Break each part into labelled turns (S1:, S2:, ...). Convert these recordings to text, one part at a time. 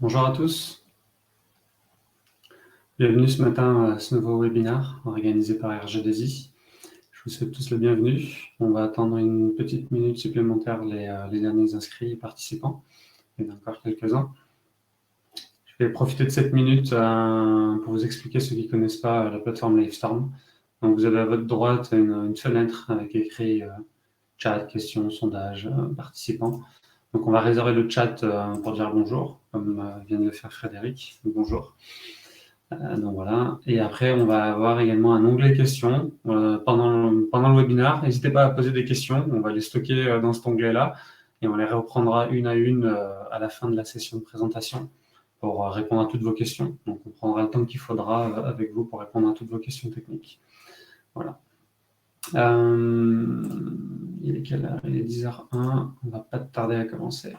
S1: Bonjour à tous, bienvenue ce matin à ce nouveau webinaire organisé par RG2I. Je vous souhaite tous la bienvenue. On va attendre une petite minute supplémentaire les derniers inscrits et participants. Il y en a encore quelques-uns. Je vais profiter de cette minute pour vous expliquer, ceux qui ne connaissent pas la plateforme Livestorm. Donc vous avez à votre droite une fenêtre avec écrit chat, questions, sondages, participants. Donc on va réserver le chat pour dire bonjour, comme vient de le faire Frédéric. Bonjour. Donc voilà. Et après, on va avoir également un onglet questions pendant le webinaire. N'hésitez pas à poser des questions. On va les stocker dans cet onglet-là et on les reprendra une à une à la fin de la session de présentation pour répondre à toutes vos questions. Donc on prendra le temps qu'il faudra avec vous pour répondre à toutes vos questions techniques. Voilà. Il est quelle heure? Il est 10h01. On ne va pas tarder à commencer.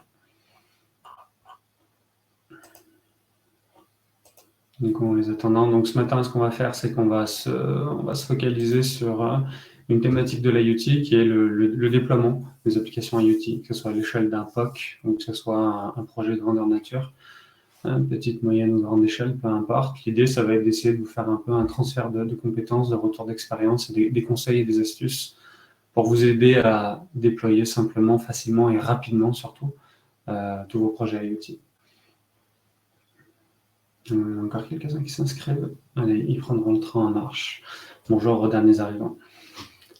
S1: Donc, en les attendant. Donc, ce matin, ce qu'on va faire, c'est qu'on va se focaliser sur une thématique de l'IoT qui est le déploiement des applications IoT, que ce soit à l'échelle d'un POC ou que ce soit un projet de grandeur nature, petite, moyenne ou grande échelle, peu importe. L'idée, ça va être d'essayer de vous faire un peu un transfert de compétences, de retour d'expérience, des conseils et des astuces pour vous aider à déployer simplement, facilement et rapidement, surtout, tous vos projets IoT. Il y a encore quelques-uns qui s'inscrivent. Allez, ils prendront le train en marche. Bonjour aux derniers arrivants.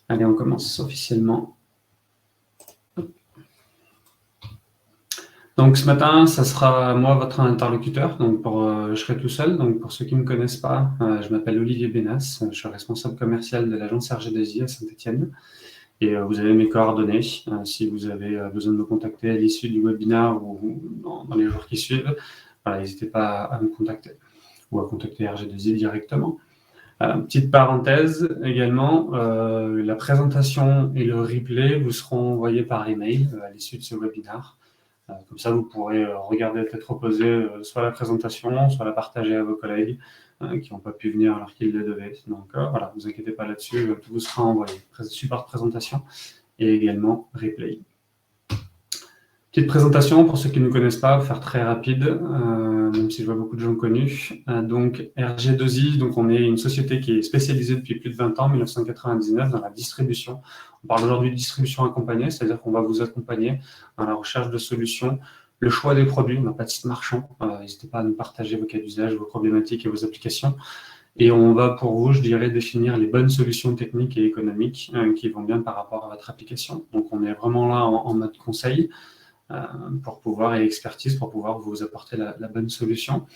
S1: Allez, on commence officiellement. Donc ce matin, ça sera moi votre interlocuteur. Donc je serai tout seul. Donc pour ceux qui ne me connaissent pas, je m'appelle Olivier Bénas. Je suis responsable commercial de l'agence RG2I à Saint-Étienne. Et vous avez mes coordonnées. Si vous avez besoin de me contacter à l'issue du webinaire ou dans les jours qui suivent, voilà, n'hésitez pas à me contacter ou à contacter RG2I directement. Petite parenthèse également, la présentation et le replay vous seront envoyés par email à l'issue de ce webinaire. Comme ça, vous pourrez regarder à tête reposée soit la présentation, soit la partager à vos collègues qui n'ont pas pu venir alors qu'ils le devaient. Donc voilà, ne vous inquiétez pas là-dessus, tout vous sera envoyé. Support de présentation et également replay. Petite présentation pour ceux qui ne nous connaissent pas, pour faire très rapide, même si je vois beaucoup de gens connus. Donc RG2I, donc on est une société qui est spécialisée depuis plus de 20 ans, 1999, dans la distribution. On parle aujourd'hui de distribution accompagnée, c'est-à-dire qu'on va vous accompagner dans la recherche de solutions, le choix des produits. On n'a pas de site marchand. N'hésitez pas à nous partager vos cas d'usage, vos problématiques et vos applications. Et on va pour vous, je dirais, définir les bonnes solutions techniques et économiques qui vont bien par rapport à votre application. Donc on est vraiment là en mode conseil. Pour pouvoir, et expertise, pour pouvoir vous apporter la bonne solution.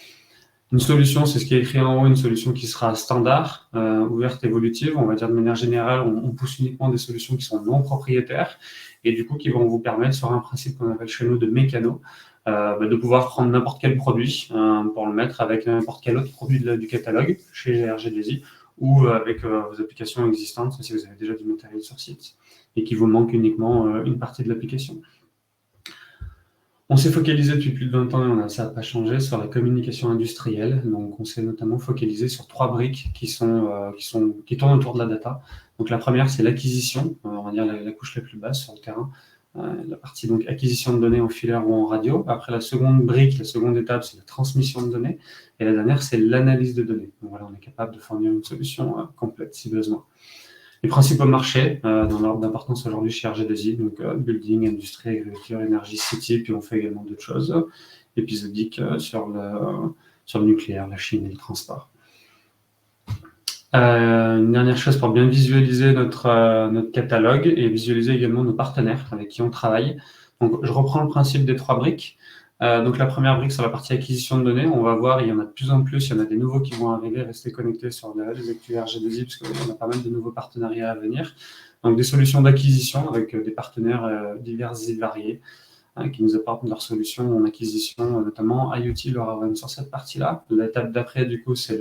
S1: Une solution, c'est ce qui est écrit en haut, une solution qui sera standard, ouverte, évolutive. On va dire de manière générale, on pousse uniquement des solutions qui sont non propriétaires et du coup qui vont vous permettre, sur un principe qu'on appelle chez nous de mécano, de pouvoir prendre n'importe quel produit pour le mettre avec n'importe quel autre produit du catalogue chez RG2I ou avec vos applications existantes si vous avez déjà du matériel sur site et qu'il vous manque uniquement une partie de l'application. On s'est focalisé depuis plus de 20 ans, et ça n'a pas changé, sur la communication industrielle. Donc, on s'est notamment focalisé sur 3 briques qui tournent autour de la data. Donc, la première, c'est l'acquisition, on va dire la couche la plus basse sur le terrain. La partie donc acquisition de données en filaire ou en radio. Après, la seconde brique, la seconde étape, c'est la transmission de données. Et la dernière, c'est l'analyse de données. Donc, voilà, on est capable de fournir une solution complète si besoin. Les principaux marchés dans l'ordre d'importance aujourd'hui chez RG2I, donc building, industrie, agriculture, énergie, city, puis on fait également d'autres choses épisodiques sur le nucléaire, la Chine et le transport. Une dernière chose pour bien visualiser notre catalogue et visualiser également nos partenaires avec qui on travaille. Donc, je reprends le principe des 3 briques. Donc la première brique sur la partie acquisition de données, on va voir, il y en a de plus en plus, il y en a des nouveaux qui vont arriver, restez connectés sur les actus RG2I parce qu'on a pas mal de nouveaux partenariats à venir. Donc des solutions d'acquisition avec des partenaires divers et variés qui nous apportent leurs solutions en acquisition, notamment IoT, LoRaWAN sur cette partie-là. L'étape d'après, du coup, c'est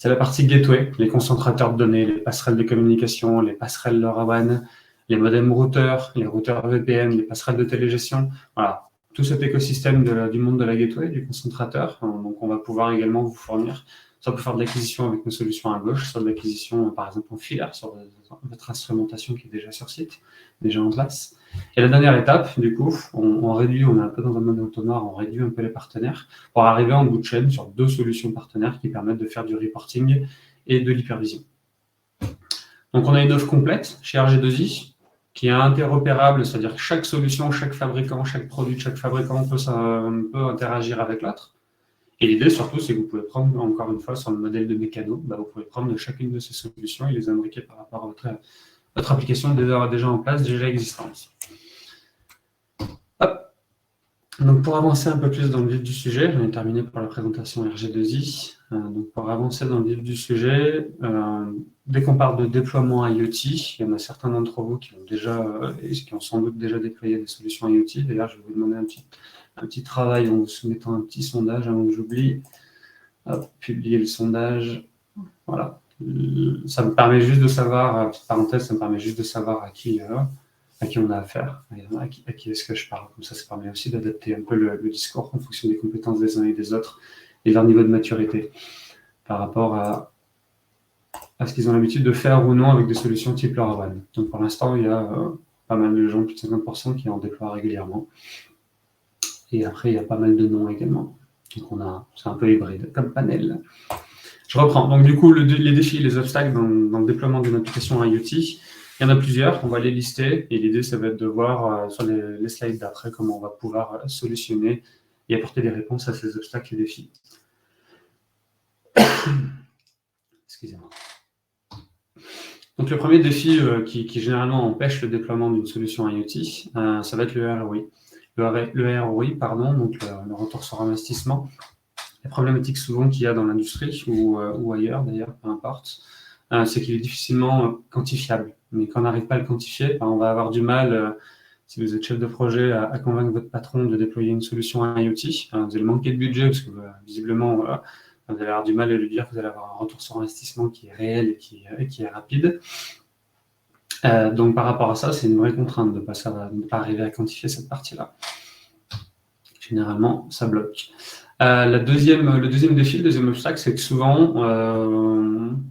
S1: la partie gateway, les concentrateurs de données, les passerelles de communication, les passerelles LoRaWAN, les modems routeurs, les routeurs VPN, les passerelles de télégestion. Voilà, tout cet écosystème du monde de la gateway, du concentrateur. Donc, on va pouvoir également vous fournir soit pour faire de l'acquisition avec nos solutions à gauche, soit de l'acquisition, par exemple, en filaire sur votre instrumentation qui est déjà sur site, déjà en place. Et la dernière étape, du coup, on réduit, on est un peu dans un mode entonnoir, on réduit un peu les partenaires pour arriver en bout de chaîne sur 2 solutions partenaires qui permettent de faire du reporting et de l'hypervision. Donc, on a une offre complète chez RG2I qui est interopérable, c'est-à-dire que chaque solution, chaque fabricant, chaque produit de chaque fabricant peut interagir avec l'autre. Et l'idée, surtout, c'est que vous pouvez prendre, encore une fois, sur le modèle de mécano, vous pouvez prendre de chacune de ces solutions et les imbriquer par rapport à votre application déjà en place, déjà existante. Hop. Donc, pour avancer un peu plus dans le vif du sujet, j'en ai terminé pour la présentation RG2I. Donc, pour avancer dans le vif du sujet, dès qu'on parle de déploiement IoT, il y en a certains d'entre vous qui ont sans doute déjà déployé des solutions IoT. D'ailleurs, je vais vous demander un petit travail en vous soumettant un petit sondage avant que j'oublie. Publier le sondage. Voilà. Ça me permet juste de savoir, petite parenthèse, ça me permet juste de savoir à qui on a affaire, à qui est-ce que je parle. Comme ça permet aussi d'adapter un peu le discours en fonction des compétences des uns et des autres et leur niveau de maturité par rapport à ce qu'ils ont l'habitude de faire ou non avec des solutions type LoRaWAN. Donc pour l'instant, il y a pas mal de gens, plus de 50% qui en déploient régulièrement. Et après, il y a pas mal de non également. Donc c'est un peu hybride comme panel. Je reprends. Donc du coup, les défis, les obstacles dans le déploiement d'une application IoT, il y en a plusieurs, on va les lister. Et l'idée, ça va être de voir sur les slides d'après comment on va pouvoir solutionner et apporter des réponses à ces obstacles et défis. Excusez-moi. Donc le premier défi qui généralement empêche le déploiement d'une solution IoT, ça va être le ROI. Le ROI, donc le retour sur investissement. La problématique souvent qu'il y a dans l'industrie ou ailleurs d'ailleurs, peu importe, c'est qu'il est difficilement quantifiable. Mais quand on n'arrive pas à le quantifier, on va avoir du mal, si vous êtes chef de projet, à convaincre votre patron de déployer une solution IoT. Vous allez manquer de budget parce que visiblement, vous allez avoir du mal à lui dire que vous allez avoir un retour sur investissement qui est réel et qui est rapide. Donc par rapport à ça, c'est une vraie contrainte de ne pas arriver à quantifier cette partie-là. Généralement, ça bloque. Le deuxième défi, le deuxième obstacle, c'est que souvent,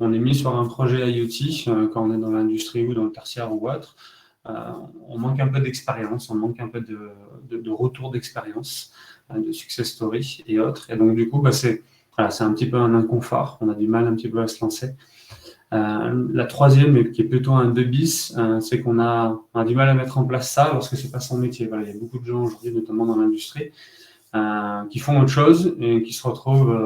S1: on est mis sur un projet IoT quand on est dans l'industrie ou dans le tertiaire ou autre. On manque un peu d'expérience, on manque un peu de retour d'expérience, de success story et autres. Et donc, du coup, c'est un petit peu un inconfort. On a du mal un petit peu à se lancer. La troisième, qui est plutôt un 2 bis, c'est qu'on a du mal à mettre en place ça lorsque c'est pas son métier. Voilà, il y a beaucoup de gens aujourd'hui, notamment dans l'industrie, qui font autre chose et qui se retrouvent,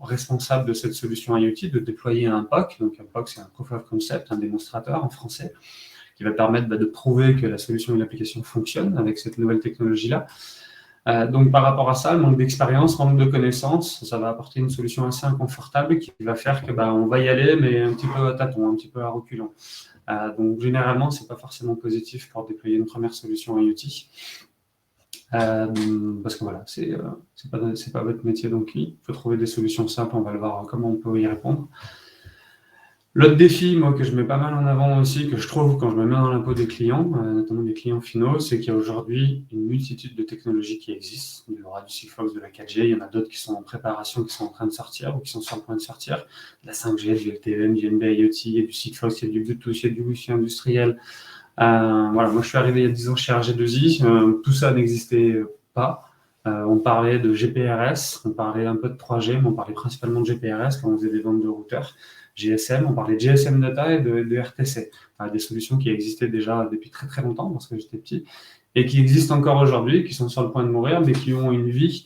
S1: responsables de cette solution IoT, de déployer un POC. Donc un POC, c'est un Proof of Concept, un démonstrateur en français, qui va permettre de prouver que la solution et l'application fonctionnent avec cette nouvelle technologie-là. Donc par rapport à ça, le manque d'expérience, manque de connaissances, ça va apporter une solution assez inconfortable qui va faire que on va y aller, mais un petit peu à tâtons, un petit peu à reculons. Donc généralement, c'est pas forcément positif pour déployer une première solution IoT. Parce que voilà, c'est pas votre métier, donc il faut trouver des solutions simples, on va le voir comment on peut y répondre. L'autre défi, moi, que je mets pas mal en avant aussi, que je trouve quand je me mets dans la peau des clients, notamment des clients finaux, c'est qu'il y a aujourd'hui une multitude de technologies qui existent. Il y aura du Sigfox, de la 4G, il y en a d'autres qui sont en préparation, qui sont en train de sortir ou qui sont sur le point de sortir. De la 5G, du LTE, du NB IoT, il y a du Sigfox, il y a du Bluetooth, il y a du Wi-Fi industriel. Voilà, moi je suis arrivé il y a 10 ans chez RG2I, tout ça n'existait pas. On parlait de GPRS, on parlait un peu de 3G, mais on parlait principalement de GPRS quand on faisait des ventes de routeurs. GSM, on parlait de GSM Data et de RTC, des solutions qui existaient déjà depuis très très longtemps lorsque j'étais petit et qui existent encore aujourd'hui, qui sont sur le point de mourir, mais qui ont une vie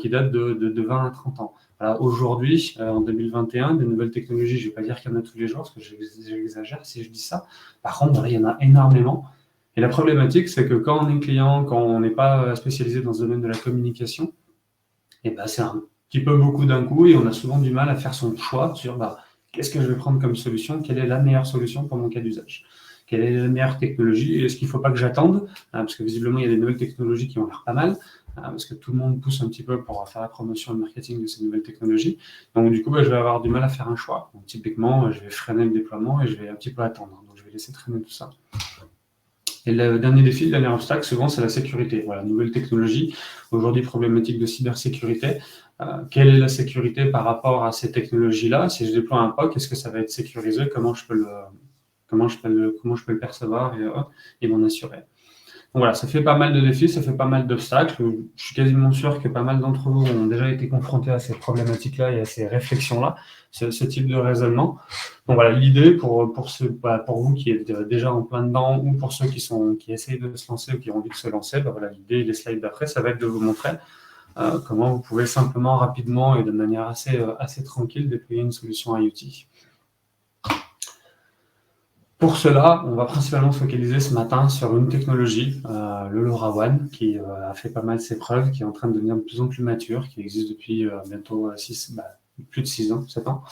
S1: qui date de 20 à 30 ans. Voilà, aujourd'hui, en 2021, des nouvelles technologies, je ne vais pas dire qu'il y en a tous les jours, parce que j'exagère si je dis ça. Par contre, il y en a énormément. Et la problématique, c'est que quand on est client, quand on n'est pas spécialisé dans ce domaine de la communication, c'est un petit peu beaucoup d'un coup et on a souvent du mal à faire son choix sur qu'est-ce que je vais prendre comme solution, quelle est la meilleure solution pour mon cas d'usage, quelle est la meilleure technologie, est-ce qu'il ne faut pas que j'attende, parce que visiblement il y a des nouvelles technologies qui ont l'air pas mal, parce que tout le monde pousse un petit peu pour faire la promotion et le marketing de ces nouvelles technologies. Donc du coup, je vais avoir du mal à faire un choix. Donc, typiquement, je vais freiner le déploiement et je vais un petit peu attendre. Donc je vais laisser traîner tout ça. Et le dernier défi, le dernier obstacle, souvent, c'est la sécurité. Voilà, nouvelle technologie, aujourd'hui problématique de cybersécurité. Quelle est la sécurité par rapport à ces technologies-là? Si je déploie un POC, est-ce que ça va être sécurisé? Comment je peux le percevoir et m'en assurer? Donc voilà, ça fait pas mal de défis, ça fait pas mal d'obstacles. Je suis quasiment sûr que pas mal d'entre vous ont déjà été confrontés à ces problématiques-là et à ces réflexions-là, ce type de raisonnement. Donc voilà, l'idée pour vous qui êtes déjà en plein dedans ou pour ceux qui essayent de se lancer ou qui ont envie de se lancer, voilà, l'idée, les slides d'après, ça va être de vous montrer comment vous pouvez simplement, rapidement et de manière assez tranquille déployer une solution IoT. Pour cela, on va principalement se focaliser ce matin sur une technologie, le LoRaWAN, qui a fait pas mal ses preuves, qui est en train de devenir de plus en plus mature, qui existe depuis bientôt plus de 6 ans, 7 ans.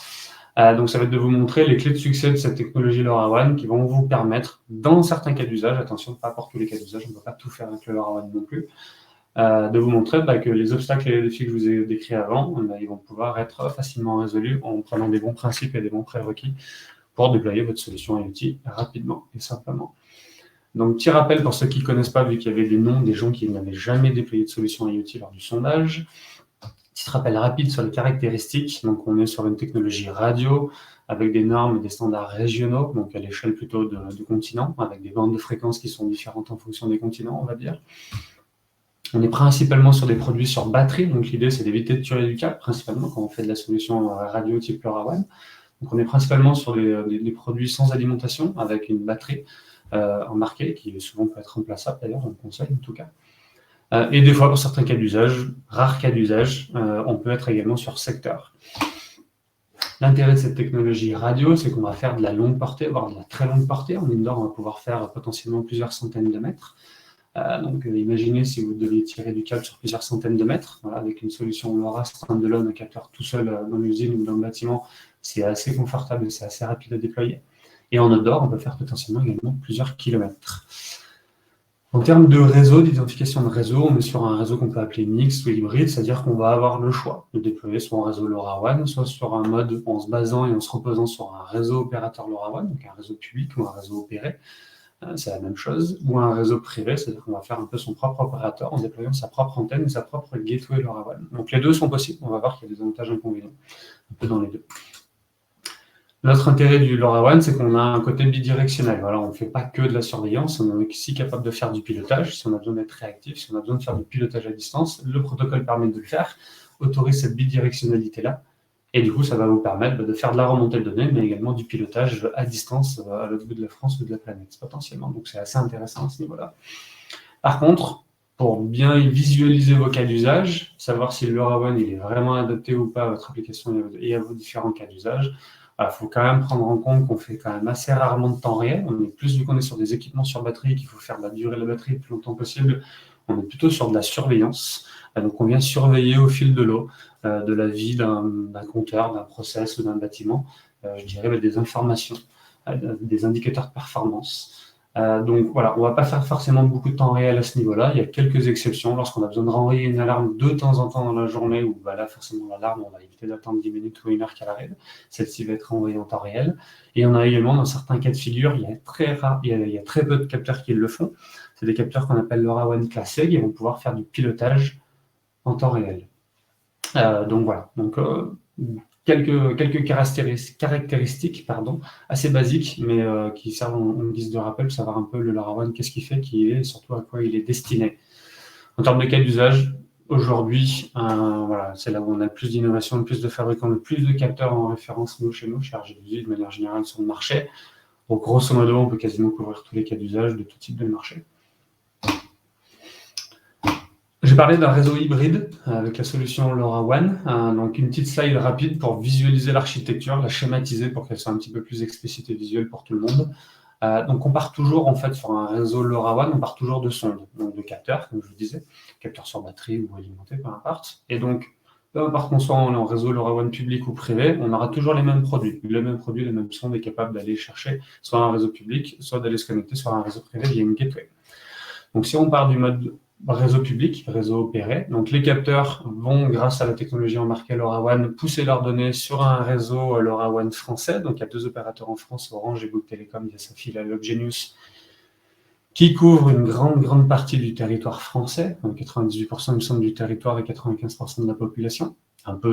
S1: Donc ça va être de vous montrer les clés de succès de cette technologie LoRaWAN qui vont vous permettre, dans certains cas d'usage, attention, pas pour tous les cas d'usage, on ne va pas tout faire avec le LoRaWAN non plus, de vous montrer que les obstacles et les défis que je vous ai décrits avant, ils vont pouvoir être facilement résolus en prenant des bons principes et des bons prérequis pour déployer votre solution IoT rapidement et simplement. Donc, petit rappel pour ceux qui ne connaissent pas, vu qu'il y avait des noms des gens qui n'avaient jamais déployé de solution IoT lors du sondage. Petit rappel rapide sur les caractéristiques. Donc, on est sur une technologie radio avec des normes et des standards régionaux, donc à l'échelle plutôt de continents, avec des bandes de fréquences qui sont différentes en fonction des continents, on va dire. On est principalement sur des produits sur batterie, donc l'idée c'est d'éviter de tuer du câble, principalement quand on fait de la solution radio type LoRaWAN. Donc on est principalement sur des produits sans alimentation, avec une batterie embarquée, qui souvent peut être remplaçable d'ailleurs, on le conseille en tout cas. Et des fois, pour certains cas d'usage, rares cas d'usage, on peut être également sur secteur. L'intérêt de cette technologie radio, c'est qu'on va faire de la longue portée, voire de la très longue portée. En indoor, on va pouvoir faire potentiellement plusieurs centaines de mètres. Donc imaginez si vous deviez tirer du câble sur plusieurs centaines de mètres, voilà, avec une solution LoRa standalone, un capteur tout seul dans l'usine ou dans le bâtiment, c'est assez confortable et c'est assez rapide à déployer. Et en outdoor, on peut faire potentiellement également plusieurs kilomètres. En termes de réseau, d'identification de réseau, on est sur un réseau qu'on peut appeler mixte ou hybride, c'est-à-dire qu'on va avoir le choix de déployer soit un réseau LoRaWAN, soit sur un mode en se basant et en se reposant sur un réseau opérateur LoRaWAN, donc un réseau public ou un réseau opéré. C'est la même chose, ou un réseau privé, c'est-à-dire qu'on va faire un peu son propre opérateur en déployant sa propre antenne et sa propre gateway LoRaWAN. Donc les deux sont possibles, on va voir qu'il y a des avantages et inconvénients, un peu dans les deux. L'autre intérêt du LoRaWAN, c'est qu'on a un côté bidirectionnel. Voilà, on ne fait pas que de la surveillance, on est aussi capable de faire du pilotage, si on a besoin d'être réactif, si on a besoin de faire du pilotage à distance, le protocole permet de le faire, autorise cette bidirectionnalité-là. Et du coup, ça va vous permettre de faire de la remontée de données, mais également du pilotage à distance à l'autre bout de la France ou de la planète, potentiellement. Donc, c'est assez intéressant à ce niveau-là. Par contre, pour bien visualiser vos cas d'usage, savoir si le LoRaWAN est vraiment adapté ou pas à votre application et à vos différents cas d'usage, il faut quand même prendre en compte qu'on fait quand même assez rarement de temps réel. On est plus, vu qu'on est sur des équipements sur batterie, qu'il faut faire la durée de la batterie le plus longtemps possible, on est plutôt sur de la surveillance. Donc, on vient surveiller au fil de l'eau de la vie d'un compteur, d'un process ou d'un bâtiment, je dirais des informations, des indicateurs de performance. Donc voilà, on ne va pas faire forcément beaucoup de temps réel à ce niveau-là. Il y a quelques exceptions lorsqu'on a besoin de renvoyer une alarme de temps en temps dans la journée, où là, forcément, l'alarme, on va éviter d'attendre 10 minutes ou 1 heure qu'elle arrive. Celle-ci va être renvoyée en temps réel. Et on a également, dans certains cas de figure, il y a très peu de capteurs qui le font. C'est des capteurs qu'on appelle LoRaWAN classés, qui vont pouvoir faire du pilotage en temps réel. Donc voilà, quelques caractéristiques assez basiques, mais qui servent en guise de rappel pour savoir un peu le LoRaWAN, qu'est-ce qu'il fait, qui il est, et surtout à quoi il est destiné. En termes de cas d'usage, aujourd'hui, voilà, c'est là où on a le plus d'innovation, le plus de fabricants, le plus de capteurs en référence chez nous, chez RGDuzy, de manière générale sur le marché. Donc grosso modo, on peut quasiment couvrir tous les cas d'usage de tout type de marché. J'ai parlé d'un réseau hybride avec la solution LoRaWAN. Donc une petite slide rapide pour visualiser l'architecture, la schématiser pour qu'elle soit un petit peu plus explicite et visuelle pour tout le monde. Donc on part toujours en fait sur un réseau LoRaWAN, on part toujours de sondes, donc de capteurs, comme je vous disais, capteurs sur batterie ou alimentés, peu importe. Et donc, peu importe qu'on soit en réseau LoRaWAN public ou privé, on aura toujours les mêmes produits. Les mêmes sondes est capable d'aller chercher soit un réseau public, soit d'aller se connecter sur un réseau privé via une gateway. Donc si on part du mode réseau public, réseau opéré, donc les capteurs vont, grâce à la technologie embarquée LoRaWAN, pousser leurs données sur un réseau LoRaWAN français. Donc il y a 2 opérateurs en France, Orange et Bouygues Telecom via sa filiale Genius, qui couvre une grande partie du territoire français, donc 98% il me semble du territoire et 95% de la population.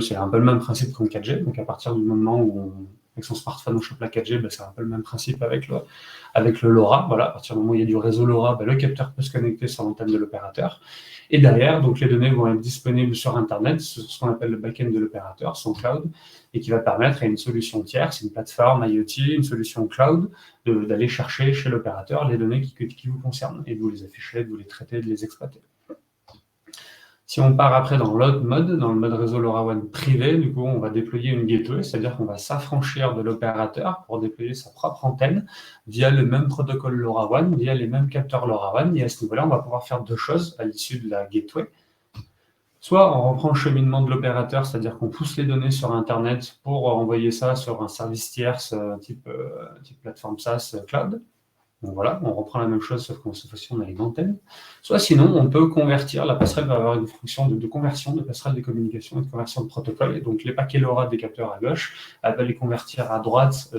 S1: C'est un peu le même principe qu'en 4G, donc à partir du moment où avec son smartphone on chope la 4G, c'est un peu le même principe avec le LoRa. Voilà, à partir du moment où il y a du réseau LoRa, le capteur peut se connecter sur l'antenne de l'opérateur. Et derrière, donc les données vont être disponibles sur Internet, ce qu'on appelle le back-end de l'opérateur, son cloud, et qui va permettre à une solution tierce, une plateforme IoT, une solution cloud, d'aller chercher chez l'opérateur les données qui vous concernent, et de vous les afficher, de vous les traiter, de les exploiter. Si on part après dans l'autre mode, dans le mode réseau LoRaWAN privé, du coup, on va déployer une gateway, c'est-à-dire qu'on va s'affranchir de l'opérateur pour déployer sa propre antenne via le même protocole LoRaWAN, via les mêmes capteurs LoRaWAN. Et à ce niveau-là, on va pouvoir faire deux choses à l'issue de la gateway. Soit on reprend le cheminement de l'opérateur, c'est-à-dire qu'on pousse les données sur Internet pour envoyer ça sur un service tierce type plateforme SaaS cloud. Donc voilà, on reprend la même chose, sauf que cette fois-ci, on a une antenne. Soit sinon, on peut convertir, la passerelle va avoir une fonction de conversion, de passerelle de communication et de conversion de protocole. Et donc, les paquets LoRa des capteurs à gauche, elle va les convertir à droite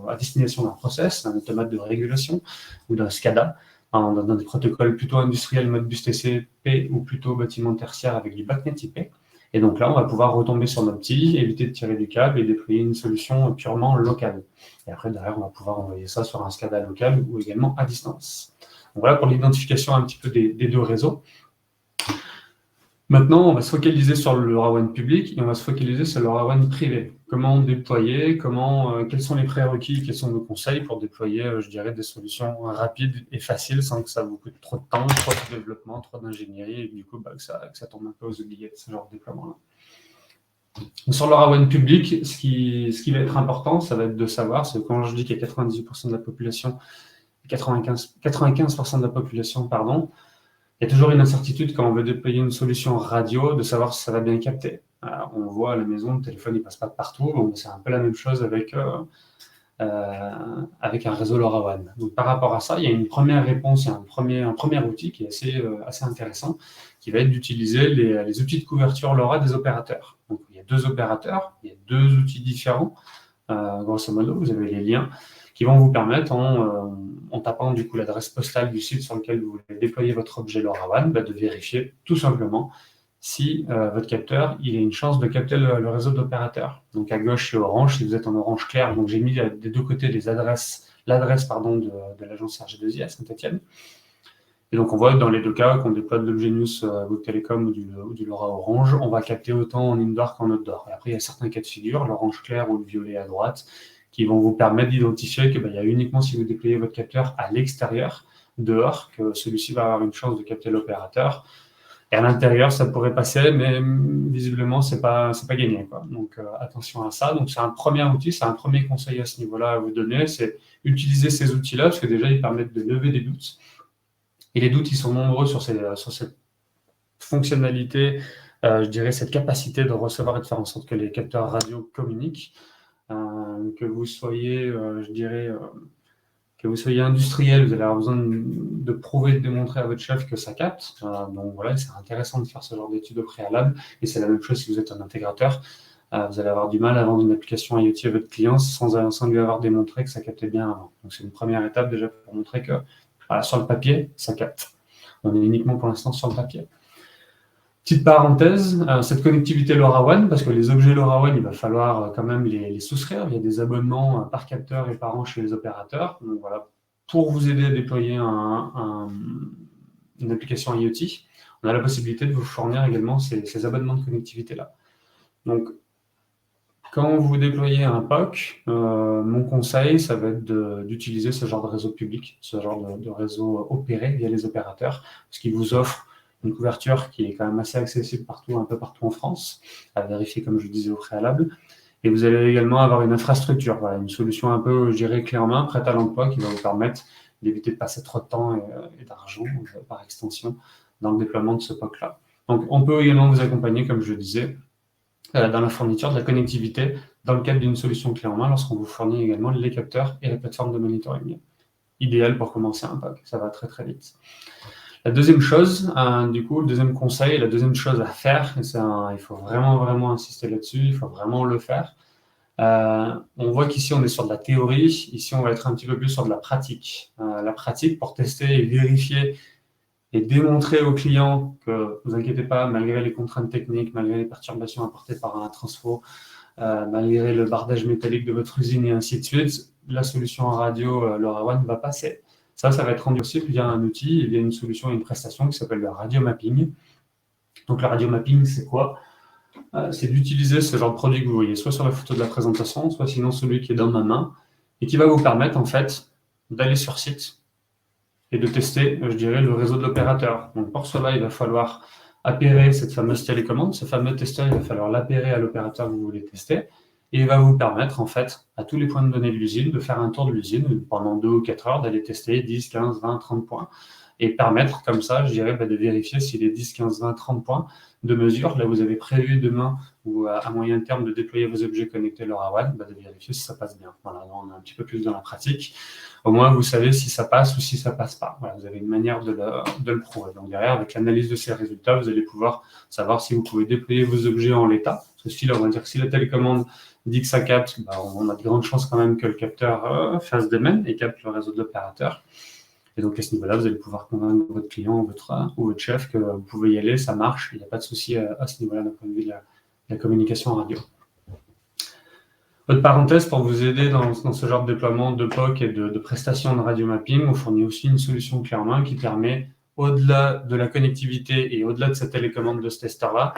S1: à destination d'un process, d'un automate de régulation ou d'un SCADA, dans des protocoles plutôt industriels, mode bus TCP ou plutôt bâtiment tertiaire avec du BACnet IP. Et donc là, on va pouvoir retomber sur notre petit, éviter de tirer du câble et déployer une solution purement locale. Et après, derrière, on va pouvoir envoyer ça sur un SCADA local ou également à distance. Donc voilà pour l'identification un petit peu des deux réseaux. Maintenant, on va se focaliser sur le LoRaWAN public et on va se focaliser sur le LoRaWAN privé. Comment déployer, quels sont les prérequis, quels sont nos conseils pour déployer, je dirais, des solutions rapides et faciles sans que ça vous coûte trop de temps, trop de développement, trop d'ingénierie et du coup que ça tombe un peu aux oubliettes, ce genre de déploiement-là. Sur le LoRaWAN public, ce qui va être important, ça va être de savoir, c'est que quand je dis qu'il y a 98% de la population, 95% de la population, pardon, il y a toujours une incertitude quand on veut déployer une solution radio de savoir si ça va bien capter. Alors, on voit à la maison, le téléphone ne passe pas partout, donc c'est un peu la même chose avec un réseau LoRaWAN. Donc par rapport à ça, il y a une première réponse, il y a un premier outil qui est assez intéressant, qui va être d'utiliser les outils de couverture LoRa des opérateurs. Donc il y a deux opérateurs, il y a deux outils différents. Grosso modo, vous avez les liens qui vont vous permettre, en tapant du coup l'adresse postale du site sur lequel vous voulez déployer votre objet LoRaWAN, de vérifier tout simplement si votre capteur il a une chance de capter le réseau d'opérateurs. Donc à gauche c'est orange, si vous êtes en orange clair, donc j'ai mis des deux côtés l'adresse de l'agence RG2I à Saint-Etienne. Et donc on voit dans les deux cas qu'on déploie de l'Obgenius Bouygues Telecom ou du LoRa orange, on va capter autant en indoor qu'en outdoor. Et après il y a certains cas de figure, l'orange clair ou le violet à droite, qui vont vous permettre d'identifier qu'il y a uniquement si vous déployez votre capteur à l'extérieur, dehors, que celui-ci va avoir une chance de capter l'opérateur. Et à l'intérieur, ça pourrait passer, mais visiblement, c'est pas gagné, quoi. Donc, attention à ça. Donc, c'est un premier outil, c'est un premier conseil à ce niveau-là à vous donner, c'est utiliser ces outils-là, parce que déjà, ils permettent de lever des doutes. Et les doutes, ils sont nombreux sur cette fonctionnalité, je dirais, cette capacité de recevoir et de faire en sorte que les capteurs radio communiquent. Que vous soyez, que vous soyez industriel, vous allez avoir besoin de prouver, de démontrer à votre chef que ça capte. Donc voilà, c'est intéressant de faire ce genre d'études au préalable. Et c'est la même chose si vous êtes un intégrateur. Vous allez avoir du mal à vendre une application IoT à votre client sans lui avoir démontré que ça captait bien avant. Donc c'est une première étape déjà pour montrer que sur le papier, ça capte. On est uniquement pour l'instant sur le papier. Petite parenthèse, cette connectivité LoRaWAN, parce que les objets LoRaWAN, il va falloir quand même les souscrire. Il y a des abonnements par capteur et par an chez les opérateurs. Donc voilà, pour vous aider à déployer une application IoT, on a la possibilité de vous fournir également ces abonnements de connectivité-là. Donc, quand vous déployez un POC, mon conseil, ça va être d'utiliser ce genre de réseau public, ce genre de réseau opéré via les opérateurs, parce qu'ils vous offrent une couverture qui est quand même assez accessible un peu partout en France, à vérifier comme je le disais au préalable. Et vous allez également avoir une infrastructure, voilà, une solution un peu, je dirais, clé en main, prête à l'emploi, qui va vous permettre d'éviter de passer trop de temps et d'argent, par extension, dans le déploiement de ce POC-là. Donc, on peut également vous accompagner, comme je le disais, dans la fourniture de la connectivité dans le cadre d'une solution clé en main lorsqu'on vous fournit également les capteurs et la plateforme de monitoring. Idéal pour commencer un POC, ça va très très vite. La deuxième chose, du coup, le deuxième conseil, la deuxième chose à faire, il faut vraiment insister là-dessus, il faut vraiment le faire, On voit qu'ici, on est sur de la théorie. Ici, on va être un petit peu plus sur de la pratique. La pratique pour tester et vérifier et démontrer aux clients que, ne vous inquiétez pas, malgré les contraintes techniques, malgré les perturbations apportées par un transfo, malgré le bardage métallique de votre usine et ainsi de suite, la solution en radio LoRaWAN va passer. Ça va être rendu possible via un outil et via une solution et une prestation qui s'appelle le radio mapping. Donc le radio mapping, c'est quoi? C'est d'utiliser ce genre de produit que vous voyez, soit sur la photo de la présentation, soit sinon celui qui est dans ma main, et qui va vous permettre en fait d'aller sur site et de tester, je dirais, le réseau de l'opérateur. Donc pour cela, il va falloir appairer cette fameuse télécommande. Ce fameux testeur, il va falloir l'appairer à l'opérateur que vous voulez tester, et il va vous permettre en fait, à tous les points de données de l'usine, de faire un tour de l'usine pendant 2 ou 4 heures, d'aller tester 10, 15, 20, 30 points, et permettre comme ça, je dirais, de vérifier si les 10, 15, 20, 30 points de mesure, là vous avez prévu demain ou à moyen terme de déployer vos objets connectés LoRaWAN, de vérifier si ça passe bien. Voilà, là, on est un petit peu plus dans la pratique. Au moins, vous savez si ça passe ou si ça passe pas. Voilà, vous avez une manière de le prouver. Donc derrière, avec l'analyse de ces résultats, vous allez pouvoir savoir si vous pouvez déployer vos objets en l'état. Parce que si, là, on va dire que si la télécommande dit que ça capte, on a de grandes chances quand même que le capteur fasse de même et capte le réseau de l'opérateur. Et donc à ce niveau-là, vous allez pouvoir convaincre votre client ou votre chef que vous pouvez y aller, ça marche, il n'y a pas de souci à ce niveau-là d'un point de vue de la communication en radio. Autre parenthèse, pour vous aider dans ce genre de déploiement de POC et de prestations de radio mapping, on fournit aussi une solution clé en main qui permet, au-delà de la connectivité et au-delà de cette télécommande de ce testeur-là,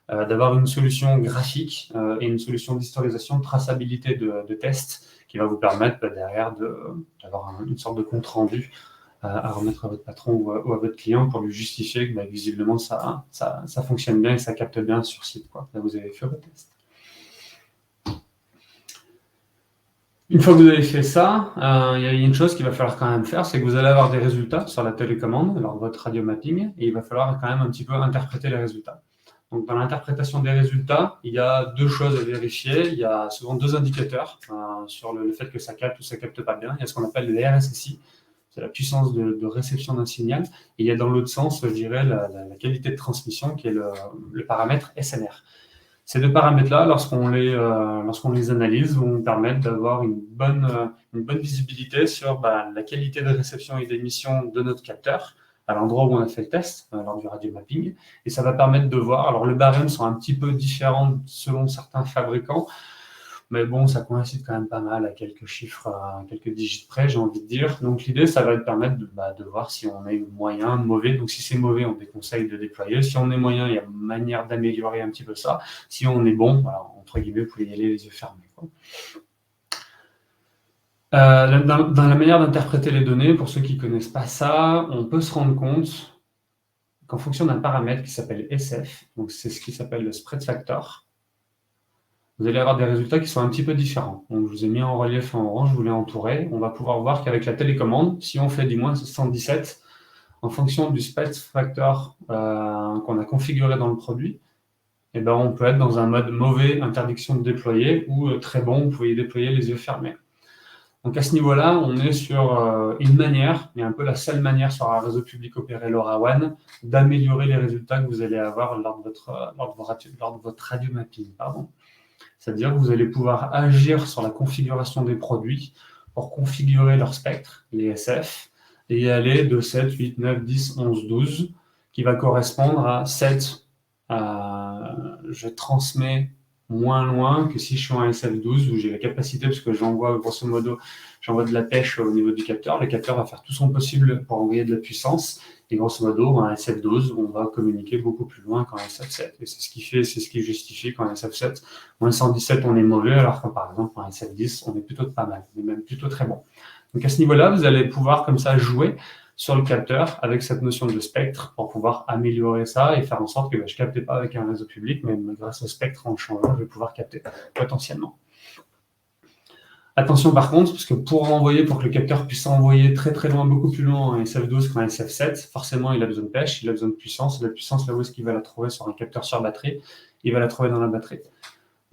S1: d'avoir une solution graphique et une solution d'historisation, de traçabilité de tests qui va vous permettre derrière d'avoir une sorte de compte rendu à remettre à votre patron ou à votre client pour lui justifier que visiblement ça fonctionne bien et ça capte bien sur site. Là, vous avez fait votre test. Une fois que vous avez fait ça, il y a une chose qu'il va falloir quand même faire, c'est que vous allez avoir des résultats sur la télécommande lors de votre radio mapping et il va falloir quand même un petit peu interpréter les résultats. Donc, dans l'interprétation des résultats, il y a 2 choses à vérifier. Il y a souvent 2 indicateurs sur le fait que ça capte ou ça capte pas bien. Il y a ce qu'on appelle le RSSI, c'est la puissance de réception d'un signal. Et il y a dans l'autre sens, je dirais, la qualité de transmission qui est le paramètre SNR. Ces 2 paramètres-là, lorsqu'on les analyse, vont permettre d'avoir une bonne visibilité sur la qualité de réception et d'émission de notre capteur à l'endroit où on a fait le test, lors du radio mapping. Et ça va permettre de voir, alors les barèmes sont un petit peu différents selon certains fabricants, mais bon, ça coïncide quand même pas mal à quelques chiffres, à quelques digits près, j'ai envie de dire. Donc l'idée, ça va te permettre de voir si on est moyen, mauvais. Donc si c'est mauvais, on déconseille de déployer. Si on est moyen, il y a manière d'améliorer un petit peu ça. Si on est bon, entre guillemets, vous pouvez y aller les yeux fermés. Dans la manière d'interpréter les données, pour ceux qui ne connaissent pas ça, on peut se rendre compte qu'en fonction d'un paramètre qui s'appelle SF, donc c'est ce qui s'appelle le spread factor, vous allez avoir des résultats qui sont un petit peu différents. Donc, je vous ai mis en relief en orange, je vous l'ai entouré. On va pouvoir voir qu'avec la télécommande, si on fait du moins 117, en fonction du spread factor qu'on a configuré dans le produit, on peut être dans un mode mauvais, interdiction de déployer, ou très bon, vous pouvez y déployer les yeux fermés. Donc à ce niveau-là, on est sur une manière, mais un peu la seule manière sur un réseau public opéré LoRaWAN, d'améliorer les résultats que vous allez avoir lors de votre radio mapping. C'est-à-dire que vous allez pouvoir agir sur la configuration des produits pour configurer leur spectre, les SF, et y aller de 7, 8, 9, 10, 11, 12, qui va correspondre à 7, je transmets moins loin que si je suis en SF12 où j'ai la capacité, parce que j'envoie grosso modo, de la pêche au niveau du capteur. Le capteur va faire tout son possible pour envoyer de la puissance. Et grosso modo, en SF12, on va communiquer beaucoup plus loin qu'en SF7. Et c'est ce qui justifie qu'en SF7, en 117, on est mauvais, alors que par exemple, en SF10, on est plutôt pas mal, on est même plutôt très bon. Donc à ce niveau-là, vous allez pouvoir comme ça jouer sur le capteur avec cette notion de spectre pour pouvoir améliorer ça et faire en sorte que je ne capte pas avec un réseau public, mais grâce au spectre, en le changeant, je vais pouvoir capter potentiellement. Attention par contre, parce que pour que le capteur puisse envoyer très très loin, beaucoup plus loin en SF12 qu'en SF7, forcément il a besoin de pêche, il a besoin de puissance. La puissance, là où est-ce qu'il va la trouver sur un capteur sur batterie? Il va la trouver dans la batterie.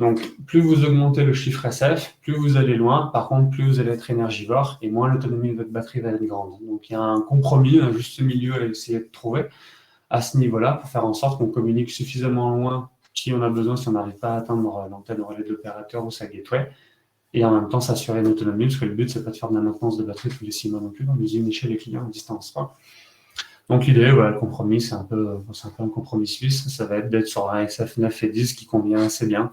S1: Donc, plus vous augmentez le chiffre SF, plus vous allez loin. Par contre, plus vous allez être énergivore et moins l'autonomie de votre batterie va être grande. Donc, il y a un compromis, juste milieu à essayer de trouver à ce niveau-là pour faire en sorte qu'on communique suffisamment loin si on a besoin, si on n'arrive pas à atteindre l'antenne relais de l'opérateur ou sa gateway, et en même temps s'assurer une autonomie, parce que le but, c'est pas de faire de la maintenance de batterie tous les 6 mois non plus dans l'usine et chez les clients à distance. Donc l'idée, le compromis, c'est un peu un compromis suisse, ça va être d'être sur un XF9 et 10 qui convient assez bien,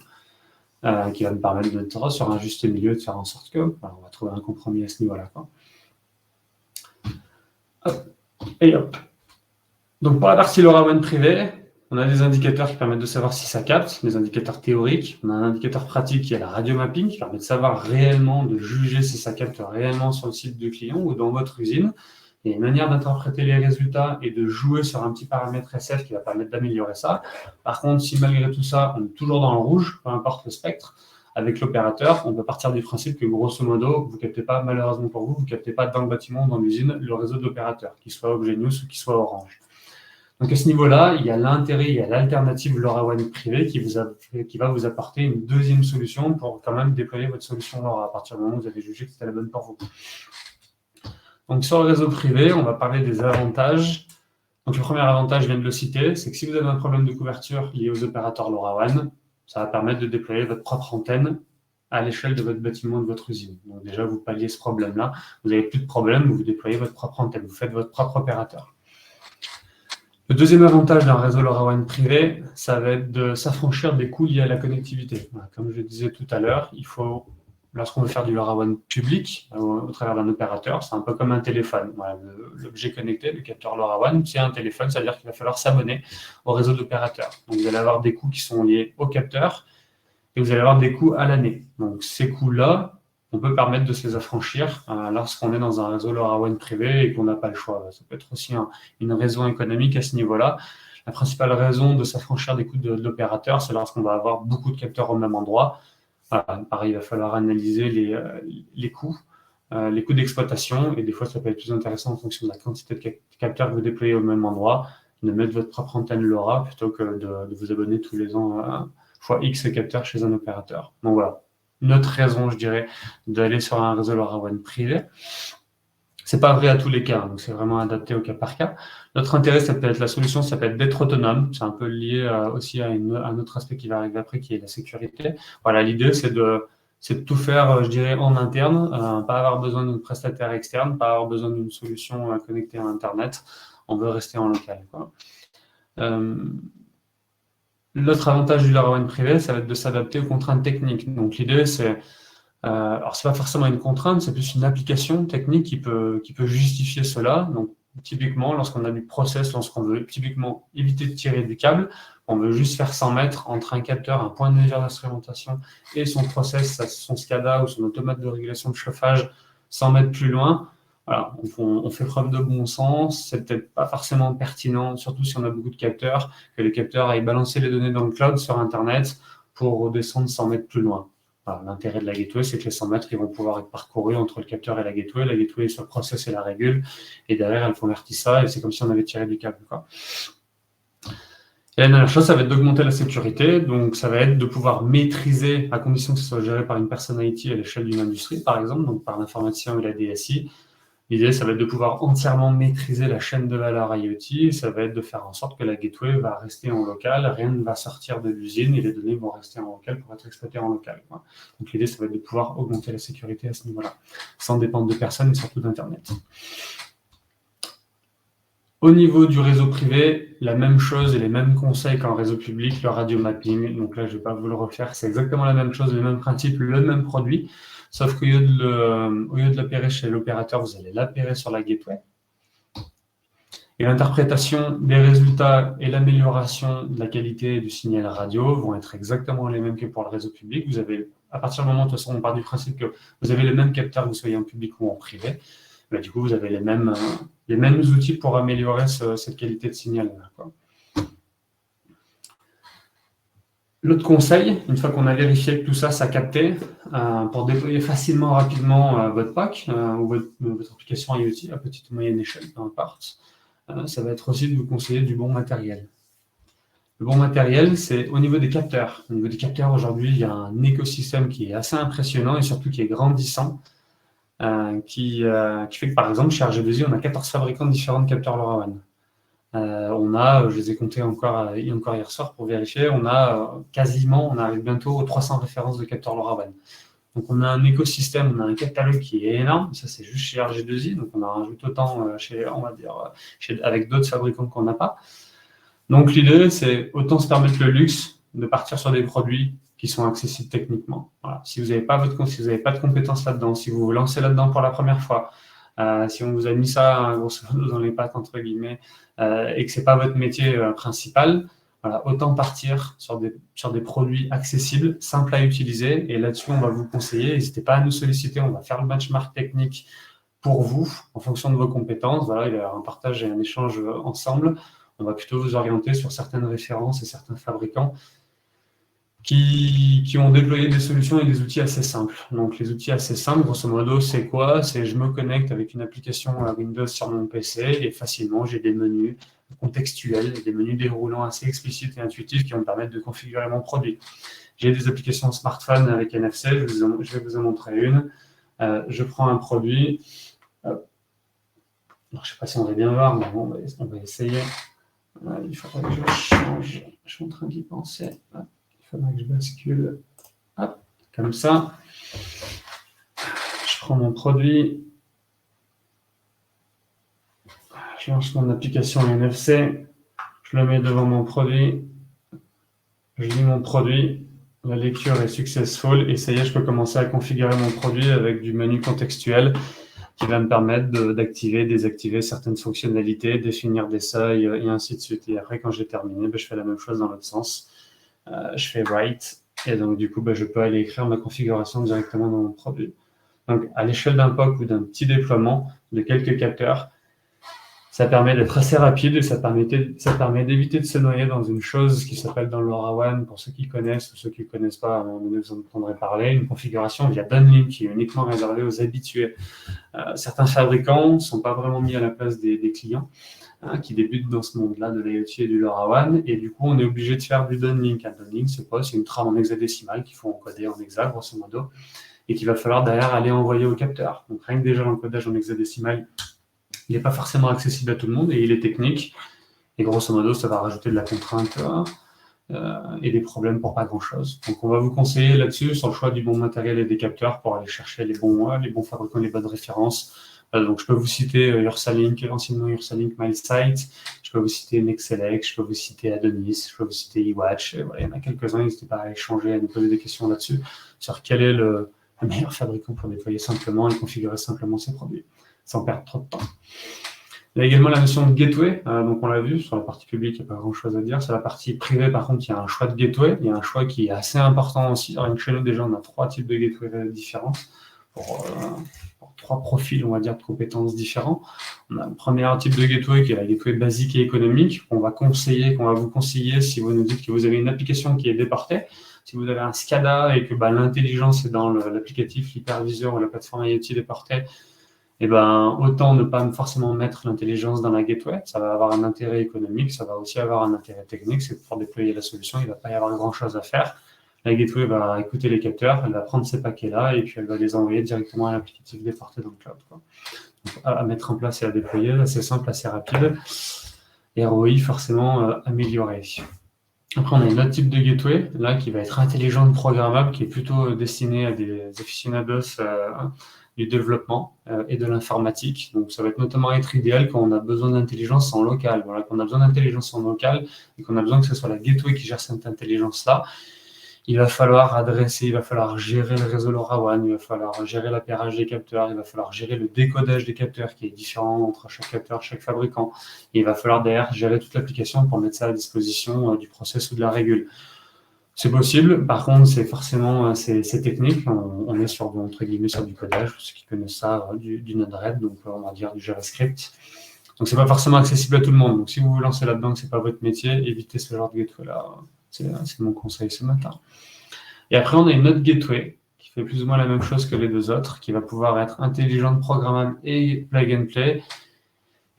S1: qui va me permettre d'être sur un juste milieu, de faire en sorte que on va trouver un compromis à ce niveau-là. Hop, et hop. Donc pour la partie LoRaWAN privé, on a des indicateurs qui permettent de savoir si ça capte, des indicateurs théoriques. On a un indicateur pratique qui est la radio mapping, qui permet de savoir réellement, de juger si ça capte réellement sur le site du client ou dans votre usine. Il y a une manière d'interpréter les résultats et de jouer sur un petit paramètre SF qui va permettre d'améliorer ça. Par contre, si malgré tout ça, on est toujours dans le rouge, peu importe le spectre, avec l'opérateur, on peut partir du principe que grosso modo, vous ne captez pas, malheureusement pour vous, vous ne captez pas dans le bâtiment ou dans l'usine le réseau de l'opérateur, qu'il soit Obgenius ou qu'il soit Orange. Donc à ce niveau-là, il y a l'intérêt, il y a l'alternative LoRaWAN privé qui va vous apporter une deuxième solution pour quand même déployer votre solution LoRa à partir du moment où vous avez jugé que c'était la bonne pour vous. Donc sur le réseau privé, on va parler des avantages. Donc le premier avantage, je viens de le citer, c'est que si vous avez un problème de couverture lié aux opérateurs LoRaWAN, ça va permettre de déployer votre propre antenne à l'échelle de votre bâtiment, de votre usine. Donc déjà, vous palliez ce problème-là. Vous n'avez plus de problème, vous déployez votre propre antenne, vous faites votre propre opérateur. Le deuxième avantage d'un réseau LoRaWAN privé, ça va être de s'affranchir des coûts liés à la connectivité. Comme je le disais tout à l'heure, il faut, lorsqu'on veut faire du LoRaWAN public au travers d'un opérateur, c'est un peu comme un téléphone. L'objet connecté, le capteur LoRaWAN, c'est un téléphone, c'est-à-dire qu'il va falloir s'abonner au réseau d'opérateurs. Donc vous allez avoir des coûts qui sont liés au capteur et vous allez avoir des coûts à l'année. Donc ces coûts-là, on peut permettre de se les affranchir lorsqu'on est dans un réseau LoRaWAN privé et qu'on n'a pas le choix. Ça peut être aussi une raison économique à ce niveau-là. La principale raison de s'affranchir des coûts de l'opérateur, c'est lorsqu'on va avoir beaucoup de capteurs au même endroit. Pareil, il va falloir analyser les coûts d'exploitation, et des fois, ça peut être plus intéressant en fonction de la quantité de capteurs que vous déployez au même endroit, de mettre votre propre antenne LoRa plutôt que de vous abonner tous les ans fois X capteurs chez un opérateur. Donc voilà. Notre raison, je dirais, d'aller sur un réseau LoRaWAN privé. Ce n'est pas vrai à tous les cas, donc c'est vraiment adapté au cas par cas. Notre intérêt, ça peut être la solution, ça peut être d'être autonome. C'est un peu lié aussi à un autre aspect qui va arriver après, qui est la sécurité. Voilà, l'idée, c'est de tout faire, je dirais, en interne, pas avoir besoin d'une prestataire externe, pas avoir besoin d'une solution connectée à Internet. On veut rester en local, quoi. L'autre avantage du LoRaWAN privé, ça va être de s'adapter aux contraintes techniques. Donc l'idée, c'est, alors c'est pas forcément une contrainte, c'est plus une application technique qui peut justifier cela. Donc typiquement, lorsqu'on a du process, lorsqu'on veut typiquement éviter de tirer du câble, on veut juste faire 100 mètres entre un capteur, un point de mesure d'instrumentation et son process, son SCADA ou son automate de régulation de chauffage 100 mètres plus loin. Voilà, on fait preuve de bon sens, c'est peut-être pas forcément pertinent, surtout si on a beaucoup de capteurs, que les capteurs aillent balancer les données dans le cloud sur Internet pour redescendre 100 mètres plus loin. Voilà, l'intérêt de la gateway, c'est que les 100 mètres ils vont pouvoir être parcourus entre le capteur et la gateway est sur le process et la régule, et derrière, elle convertit ça, et c'est comme si on avait tiré du câble, quoi. Et la dernière chose, ça va être d'augmenter la sécurité, donc ça va être de pouvoir maîtriser, à condition que ce soit géré par une personne IT à l'échelle d'une industrie, par exemple, donc par l'informaticien ou la DSI. L'idée, ça va être de pouvoir entièrement maîtriser la chaîne de valeur IoT. Ça va être de faire en sorte que la gateway va rester en local, rien ne va sortir de l'usine et les données vont rester en local pour être exploitées en local, quoi. Donc l'idée, ça va être de pouvoir augmenter la sécurité à ce niveau-là, sans dépendre de personne et surtout d'Internet. Au niveau du réseau privé, la même chose et les mêmes conseils qu'en réseau public, le radio mapping. Donc là, je ne vais pas vous le refaire, c'est exactement la même chose, le même principe, le même produit. Sauf qu'au lieu de l'appairer chez l'opérateur, vous allez l'appairer sur la gateway. Et l'interprétation des résultats et l'amélioration de la qualité du signal radio vont être exactement les mêmes que pour le réseau public. Vous avez, à partir du moment où de toute façon, on part du principe que vous avez les mêmes capteurs, que vous soyez en public ou en privé, mais du coup, vous avez les mêmes outils pour améliorer cette qualité de signal, quoi. L'autre conseil, une fois qu'on a vérifié que tout ça, ça capté, pour déployer facilement, rapidement votre POC ou votre application IoT à petite ou moyenne échelle, peu importe, ça va être aussi de vous conseiller du bon matériel. Le bon matériel, c'est au niveau des capteurs. Au niveau des capteurs, aujourd'hui, il y a un écosystème qui est assez impressionnant et surtout qui est grandissant, qui fait que, par exemple, chez RG2I, on a 14 fabricants différents de capteurs LoRaWAN. je les ai comptés encore hier soir pour vérifier, on arrive bientôt aux 300 références de capteurs LoRaWAN. Donc on a un écosystème, on a un catalogue qui est énorme, ça c'est juste chez RG2I, donc on en rajoute autant avec d'autres fabricants qu'on n'a pas. Donc l'idée c'est autant se permettre le luxe de partir sur des produits qui sont accessibles techniquement. Voilà. Si vous n'avez pas de compétences là-dedans, si vous vous lancez là-dedans pour la première fois, si on vous a mis ça grosso modo dans les pattes entre guillemets, et que c'est pas votre métier principal, voilà, autant partir sur des produits accessibles, simples à utiliser. Et là-dessus, on va vous conseiller. N'hésitez pas à nous solliciter. On va faire le benchmark technique pour vous en fonction de vos compétences. Voilà, il y a un partage et un échange ensemble. On va plutôt vous orienter sur certaines références et certains fabricants qui ont déployé des solutions et des outils assez simples. Donc, les outils assez simples, grosso modo, c'est quoi? C'est je me connecte avec une application Windows sur mon PC et facilement, j'ai des menus contextuels, des menus déroulants assez explicites et intuitifs qui vont me permettre de configurer mon produit. J'ai des applications smartphone avec NFC, je vais vous en montrer une. Je prends un produit. Alors, je ne sais pas si on va bien voir, mais bon, on va essayer. Il faudrait que je change. Je suis en train d'y penser. Il faudrait que je bascule. Hop, comme ça. Je prends mon produit. Je lance mon application NFC. Je le mets devant mon produit. Je lis mon produit. La lecture est successful. Et ça y est, je peux commencer à configurer mon produit avec du menu contextuel qui va me permettre d'activer, désactiver certaines fonctionnalités, définir des seuils et ainsi de suite. Et après, quand j'ai terminé, je fais la même chose dans l'autre sens. Je fais write et donc du coup, je peux aller écrire ma configuration directement dans mon produit. Donc, à l'échelle d'un POC ou d'un petit déploiement de quelques capteurs, ça permet d'être assez rapide et ça permet d'éviter de se noyer dans une chose qui s'appelle dans le LoRaWAN, pour ceux qui connaissent ou ceux qui ne connaissent pas, à un moment donné, vous en entendrez parler, une configuration via downlink qui est uniquement réservée aux habitués. Certains fabricants ne sont pas vraiment mis à la place des clients qui débutent dans ce monde-là de l'IoT et du LoRaWAN, et du coup, on est obligé de faire du downlink. Un downlink, c'est quoi? C'est une trame en hexadécimal qu'il faut encoder en hexa, grosso modo, et qu'il va falloir derrière aller envoyer au capteur. Donc, rien que déjà l'encodage en hexadécimal, il n'est pas forcément accessible à tout le monde et il est technique. Et grosso modo, ça va rajouter de la contrainte et des problèmes pour pas grand-chose. Donc, on va vous conseiller là-dessus sur le choix du bon matériel et des capteurs pour aller chercher les bons fabricants, les bonnes références. Donc, je peux vous citer Ursalink, anciennement Ursalink MileSight. Je peux vous citer Nexelec, je peux vous citer Adonis, je peux vous citer eWatch. Voilà, il y en a quelques-uns, n'hésitez pas à échanger, à nous poser des questions là-dessus sur quel est le meilleur fabricant pour déployer simplement et configurer simplement ses produits, sans perdre trop de temps. Il y a également la notion de gateway, donc on l'a vu, sur la partie publique, il n'y a pas grand-chose à dire. Sur la partie privée, par contre, il y a un choix de gateway, il y a un choix qui est assez important aussi. Alors, chez nous, déjà, on a 3 types de gateway différents, pour 3 profils, on va dire, de compétences différents. On a le premier type de gateway qui est la gateway basique et économique, qu'on va vous conseiller si vous nous dites que vous avez une application qui est déportée. Si vous avez un SCADA et que l'intelligence est dans l'applicatif, l'hyperviseur ou la plateforme IoT déportée, autant ne pas forcément mettre l'intelligence dans la gateway. Ça va avoir un intérêt économique, ça va aussi avoir un intérêt technique. C'est pour déployer la solution, il ne va pas y avoir grand-chose à faire. La gateway va écouter les capteurs, elle va prendre ces paquets-là et puis elle va les envoyer directement à l'applicatif déporté dans le cloud. Donc, à mettre en place et à déployer, assez simple, assez rapide. Et ROI forcément amélioré. Après, on a un autre type de gateway, là, qui va être intelligente, programmable, qui est plutôt destiné à des aficionados du développement et de l'informatique. Donc, ça va notamment être idéal quand on a besoin d'intelligence en local. Voilà, quand on a besoin d'intelligence en local et qu'on a besoin que ce soit la gateway qui gère cette intelligence-là, il va falloir gérer le réseau LoRaWAN, il va falloir gérer l'appairage des capteurs, il va falloir gérer le décodage des capteurs qui est différent entre chaque capteur, chaque fabricant. Et il va falloir derrière gérer toute l'application pour mettre ça à disposition du process ou de la régule. C'est possible, par contre, c'est technique. On est sur du codage, pour ceux qui connaissent ça, du Node-RED, donc on va dire du JavaScript. Donc, c'est pas forcément accessible à tout le monde. Donc, si vous vous lancez là-dedans, que c'est pas votre métier, évitez ce genre de gateway-là. C'est mon conseil ce matin. Et après, on a une autre gateway qui fait plus ou moins la même chose que les deux autres, qui va pouvoir être intelligente, programmable et plug and play,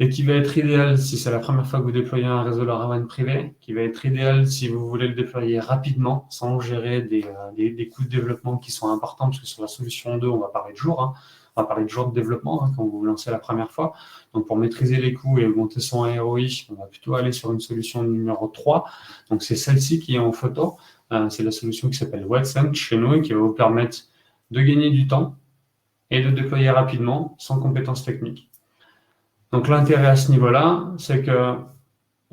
S1: et qui va être idéal si c'est la première fois que vous déployez un réseau LoRaWAN privé, qui va être idéal si vous voulez le déployer rapidement, sans gérer des coûts de développement qui sont importants, parce que sur la solution 2, on va parler de jours. On va parler de jours de développement quand vous vous lancez la première fois. Donc, pour maîtriser les coûts et augmenter son ROI, on va plutôt aller sur une solution numéro 3. Donc, c'est celle-ci qui est en photo. C'est la solution qui s'appelle WhatsApp chez nous et qui va vous permettre de gagner du temps et de déployer rapidement sans compétences techniques. Donc, l'intérêt à ce niveau-là, c'est que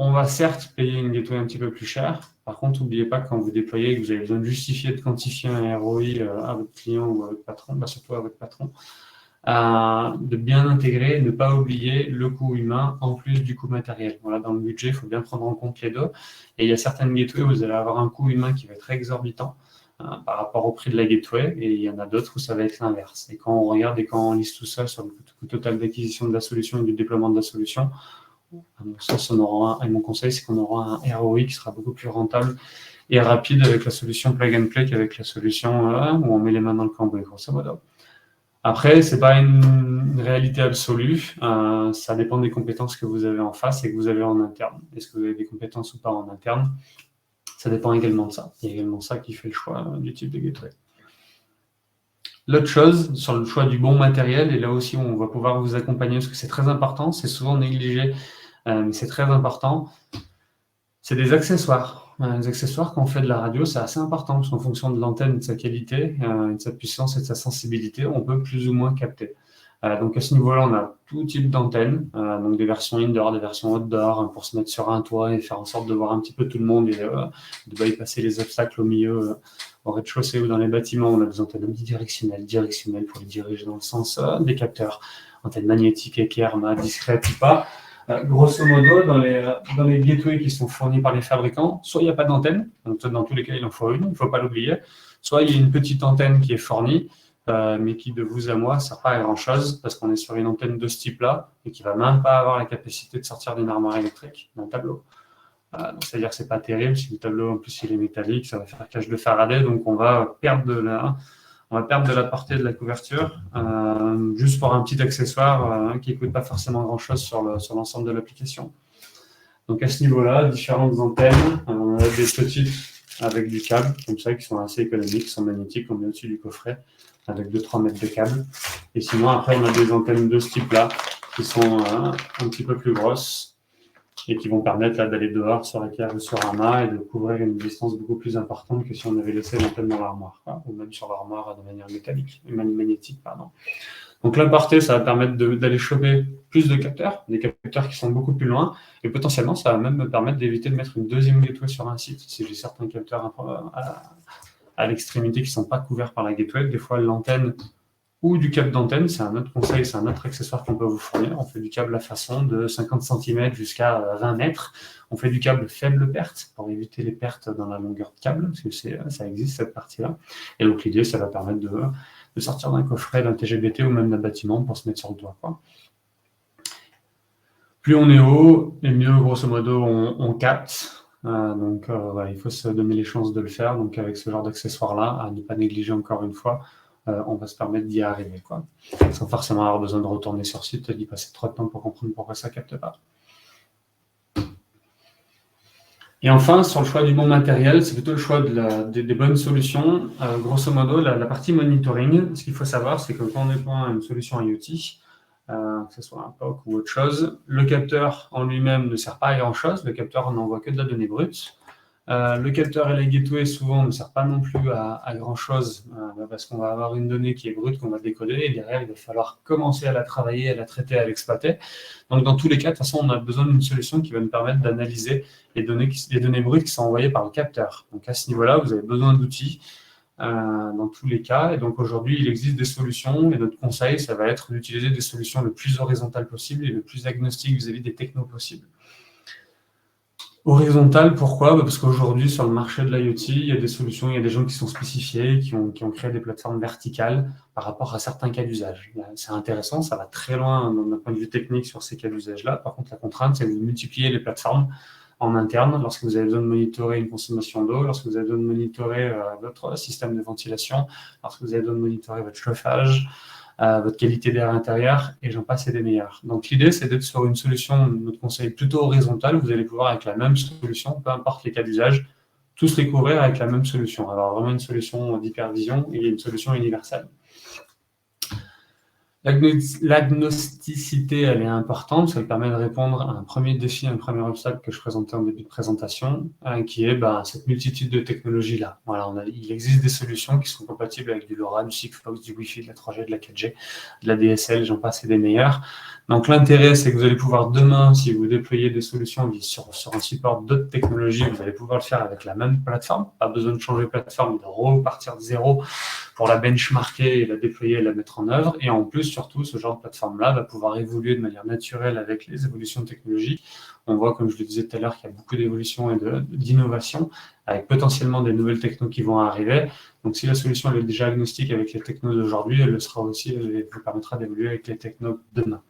S1: on va certes payer une gateway un petit peu plus cher. Par contre, n'oubliez pas que quand vous déployez et que vous avez besoin de justifier, de quantifier un ROI à votre client ou à votre patron, surtout à votre patron, de bien intégrer, ne pas oublier le coût humain en plus du coût matériel. Voilà, dans le budget, il faut bien prendre en compte les deux. Et il y a certaines gateways où vous allez avoir un coût humain qui va être exorbitant par rapport au prix de la gateway, et il y en a d'autres où ça va être l'inverse. Et quand on regarde et quand on lise tout ça sur le coût total d'acquisition de la solution et du déploiement de la solution, à mon sens, et mon conseil, c'est qu'on aura un ROI qui sera beaucoup plus rentable et rapide avec la solution plug and play qu'avec la solution où on met les mains dans le cambouis, grosso modo. Après, ce n'est pas une réalité absolue. Ça dépend des compétences que vous avez en face et que vous avez en interne. Est-ce que vous avez des compétences ou pas en interne? Ça dépend également de ça. Il y a également ça qui fait le choix du type de gateway. L'autre chose, sur le choix du bon matériel, et là aussi on va pouvoir vous accompagner parce que c'est très important, c'est souvent négligé, mais c'est très important, c'est des accessoires. Les accessoires, quand on fait de la radio, c'est assez important parce qu'en fonction de l'antenne, de sa qualité, de sa puissance et de sa sensibilité, on peut plus ou moins capter. Donc à ce niveau-là, on a tout type d'antennes, donc des versions indoor, des versions outdoor, pour se mettre sur un toit et faire en sorte de voir un petit peu tout le monde et de bypasser les obstacles au milieu, au rez-de-chaussée ou dans les bâtiments. On a des antennes directionnelles pour les diriger dans le sens des capteurs, antennes magnétiques, équerres, discrètes ou pas. Grosso modo, dans les gateways qui sont fournis par les fabricants, soit il n'y a pas d'antenne, donc dans tous les cas il en faut une, il ne faut pas l'oublier, soit il y a une petite antenne qui est fournie, mais qui de vous à moi ne sert pas à grand chose parce qu'on est sur une antenne de ce type-là et qui ne va même pas avoir la capacité de sortir d'une armoire électrique d'un tableau. C'est-à-dire que ce n'est pas terrible, si le tableau en plus il est métallique, ça va faire cage de Faraday, donc on va perdre de la portée de la couverture juste pour un petit accessoire qui ne coûte pas forcément grand-chose sur l'ensemble de l'application. Donc à ce niveau-là, différentes antennes, des petites avec du câble, comme ça, qui sont assez économiques, qui sont magnétiques, on met au-dessus du coffret, avec 2-3 mètres de câble. Et sinon, après, on a des antennes de ce type-là, qui sont un petit peu plus grosses, et qui vont permettre d'aller dehors sur la cave ou sur un mât et de couvrir une distance beaucoup plus importante que si on avait laissé l'antenne dans l'armoire, ou même sur l'armoire de manière magnétique. Donc la portée, ça va permettre d'aller choper plus de capteurs, des capteurs qui sont beaucoup plus loin, et potentiellement, ça va même me permettre d'éviter de mettre une deuxième gateway sur un site. Si j'ai certains capteurs à l'extrémité qui ne sont pas couverts par la gateway, des fois l'antenne ou du câble d'antenne, c'est un autre conseil, c'est un autre accessoire qu'on peut vous fournir. On fait du câble à façon de 50 cm jusqu'à 20 mètres. On fait du câble faible perte pour éviter les pertes dans la longueur de câble, parce que ça existe cette partie-là. Et donc l'idée, ça va permettre de sortir d'un coffret, d'un TGBT ou même d'un bâtiment pour se mettre sur le toit. Plus on est haut, et mieux, grosso modo, on capte. Il faut se donner les chances de le faire. Donc avec ce genre d'accessoires-là, à ne pas négliger encore une fois, on va se permettre d'y arriver, sans forcément avoir besoin de retourner sur site et d'y passer trop de temps pour comprendre pourquoi ça ne capte pas. Et enfin, sur le choix du bon matériel, c'est plutôt le choix des bonnes solutions. Grosso modo, la partie monitoring, ce qu'il faut savoir, c'est que quand on déploie une solution IoT, que ce soit un POC ou autre chose, le capteur en lui-même ne sert pas à grand-chose, le capteur n'envoie que de la donnée brute. Le capteur et la gateway, souvent, ne sert pas non plus à grand-chose parce qu'on va avoir une donnée qui est brute, qu'on va décoder, et derrière, il va falloir commencer à la travailler, à la traiter, à l'exploiter. Donc, dans tous les cas, de toute façon, on a besoin d'une solution qui va nous permettre d'analyser les données brutes qui sont envoyées par le capteur. Donc, à ce niveau-là, vous avez besoin d'outils dans tous les cas. Et donc, aujourd'hui, il existe des solutions, et notre conseil, ça va être d'utiliser des solutions le plus horizontales possible et le plus agnostiques vis-à-vis des technos possibles. Horizontal, pourquoi ? Parce qu'aujourd'hui, sur le marché de l'IoT, il y a des solutions, il y a des gens qui sont spécifiés, qui ont créé des plateformes verticales par rapport à certains cas d'usage. C'est intéressant, ça va très loin d'un point de vue technique sur ces cas d'usage-là. Par contre, la contrainte, c'est de multiplier les plateformes en interne lorsque vous avez besoin de monitorer une consommation d'eau, lorsque vous avez besoin de monitorer votre système de ventilation, lorsque vous avez besoin de monitorer votre chauffage, votre qualité d'air intérieur, et j'en passe et des meilleurs. Donc l'idée, c'est d'être sur une solution, notre conseil plutôt horizontale, vous allez pouvoir avec la même solution, peu importe les cas d'usage, tous les couvrir avec la même solution. Alors vraiment une solution d'hypervision et une solution universelle. L'agnosticité, elle est importante, ça permet de répondre à un premier défi, un premier obstacle que je présentais en début de présentation, qui est cette multitude de technologies-là. Voilà, il existe des solutions qui sont compatibles avec du LoRa, du Sigfox, du Wi-Fi, de la 3G, de la 4G, de la DSL, j'en passe et des meilleurs. Donc l'intérêt, c'est que vous allez pouvoir demain, si vous déployez des solutions sur un support d'autres technologies, vous allez pouvoir le faire avec la même plateforme. Pas besoin de changer de plateforme, de repartir de zéro pour la benchmarker et la déployer et la mettre en œuvre. Et en plus, surtout, ce genre de plateforme-là va pouvoir évoluer de manière naturelle avec les évolutions technologiques. On voit, comme je le disais tout à l'heure, qu'il y a beaucoup d'évolutions et d'innovation, avec potentiellement des nouvelles technos qui vont arriver. Donc, si la solution elle est déjà agnostique avec les technos d'aujourd'hui, elle le sera aussi, elle vous permettra d'évoluer avec les technos de demain.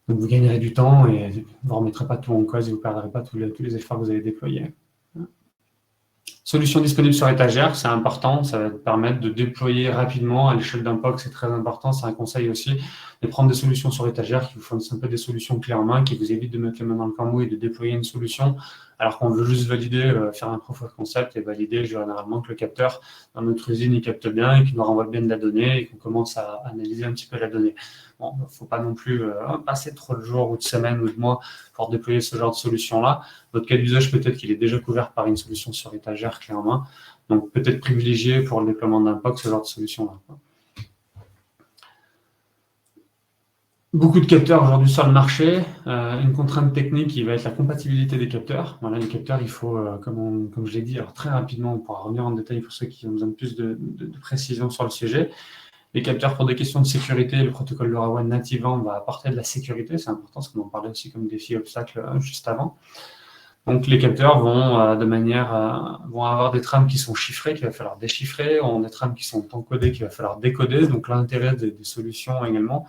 S1: Donc, vous gagnerez du temps et vous ne remettrez pas tout en cause et vous ne perdrez pas tous les efforts que vous avez déployés. Solution disponible sur étagère, c'est important, ça va te permettre de déployer rapidement à l'échelle d'un POC, c'est très important, c'est un conseil aussi, de prendre des solutions sur étagère qui vous fournissent un peu des solutions clés en main, qui vous évitent de mettre les mains dans le cambouis et de déployer une solution, alors qu'on veut juste valider, faire un proof of concept et valider généralement que le capteur dans notre usine il capte bien et qu'il nous renvoie bien de la donnée et qu'on commence à analyser un petit peu la donnée. Bon, il ne faut pas non plus passer trop de jours ou de semaines ou de mois pour déployer ce genre de solution-là. Votre cas d'usage, peut-être qu'il est déjà couvert par une solution sur étagère clé en main. Donc, peut-être privilégier pour le déploiement d'un POC ce genre de solution-là. Beaucoup de capteurs aujourd'hui sur le marché. Une contrainte technique qui va être la compatibilité des capteurs. Voilà, les capteurs, il faut, comme je l'ai dit, alors très rapidement, on pourra revenir en détail pour ceux qui ont besoin de plus de précision sur le sujet. Les capteurs, pour des questions de sécurité, le protocole LoRaWAN nativement va apporter de la sécurité. C'est important, parce qu'on en parlait aussi comme défi obstacle juste avant. Donc, les capteurs vont avoir des trames qui sont chiffrées, qu'il va falloir déchiffrer, ont des trames qui sont encodées, qu'il va falloir décoder. Donc, l'intérêt des solutions également,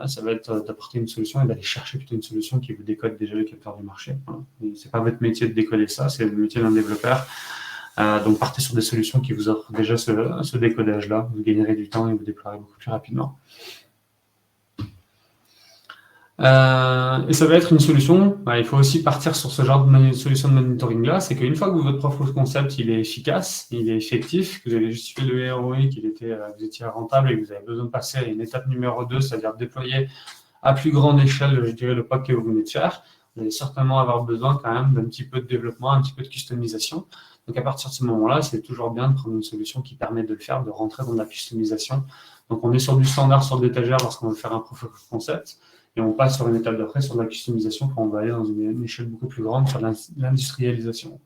S1: ça va être d'apporter une solution et d'aller chercher plutôt une solution qui vous décode déjà les capteurs du marché. Voilà. Ce n'est pas votre métier de décoder ça, c'est le métier d'un développeur. Donc, partez sur des solutions qui vous offrent déjà ce décodage-là. Vous gagnerez du temps et vous déploierez beaucoup plus rapidement. Et ça va être une solution. Il faut aussi partir sur ce genre de solution de monitoring-là. C'est qu'une fois que votre proof of concept il est efficace, il est effectif, que vous avez justifié le ROI, vous étiez rentable et que vous avez besoin de passer à une étape numéro 2, c'est-à-dire déployer à plus grande échelle, je dirais, le POC que vous venez de faire, vous allez certainement avoir besoin quand même d'un petit peu de développement, un petit peu de customisation. Donc, à partir de ce moment-là, c'est toujours bien de prendre une solution qui permet de le faire, de rentrer dans la customisation. Donc, on est sur du standard, sur l'étagère lorsqu'on veut faire un proof of concept. Et on passe sur une étape d'après sur la customisation quand on va aller dans une échelle beaucoup plus grande sur l'industrialisation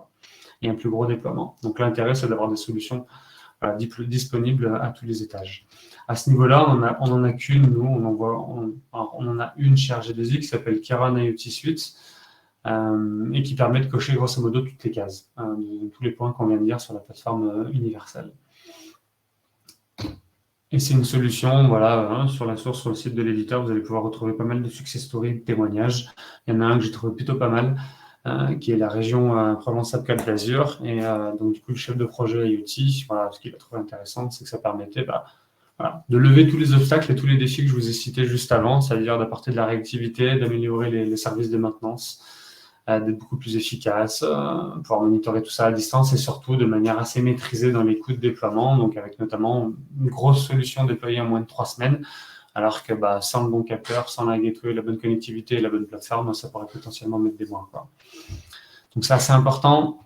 S1: et un plus gros déploiement. Donc, l'intérêt, c'est d'avoir des solutions disponibles à tous les étages. À ce niveau-là, on n'en a qu'une, nous, on en a une chez RG2I qui s'appelle Kiran IoT Suite et qui permet de cocher grosso modo toutes les cases, tous les points qu'on vient de dire sur la plateforme universelle. Et c'est une solution, voilà, sur la source, sur le site de l'éditeur, vous allez pouvoir retrouver pas mal de success stories, de témoignages. Il y en a un que j'ai trouvé plutôt pas mal, qui est la région Provence-Alpes-Côte d'Azur. Et donc, du coup, le chef de projet IoT, voilà, ce qu'il a trouvé intéressant, c'est que ça permettait de lever tous les obstacles et tous les défis que je vous ai cités juste avant, c'est-à-dire d'apporter de la réactivité, d'améliorer les services de maintenance, d'être beaucoup plus efficace, pouvoir monitorer tout ça à distance et surtout de manière assez maîtrisée dans les coûts de déploiement, donc avec notamment une grosse solution déployée en moins de 3 semaines, alors que sans le bon capteur, sans la gateway, la bonne connectivité et la bonne plateforme, ça pourrait potentiellement mettre des mois. Donc c'est assez important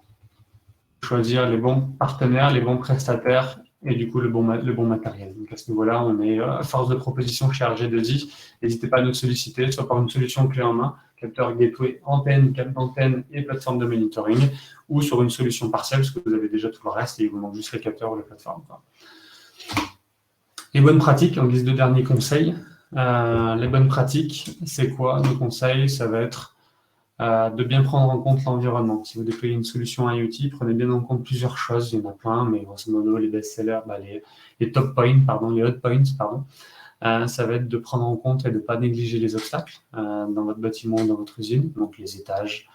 S1: de choisir les bons partenaires, les bons prestataires et du coup le bon matériel. Donc à ce niveau-là, on est force de proposition chez RG2I. N'hésitez pas à nous solliciter, soit par une solution clé en main, capteur gateway, antenne, câble d'antenne et plateforme de monitoring, ou sur une solution partielle, parce que vous avez déjà tout le reste et il vous manque juste les capteurs ou les plateformes. Les bonnes pratiques, en guise de dernier conseil. Les bonnes pratiques, c'est quoi? Nos conseils, ça va être de bien prendre en compte l'environnement. Si vous déployez une solution IoT, prenez bien en compte plusieurs choses. Il y en a plein, mais grosso modo, les best-sellers, les top points, les hot points, ça va être de prendre en compte et de ne pas négliger les obstacles dans votre bâtiment ou dans votre usine, donc les étages,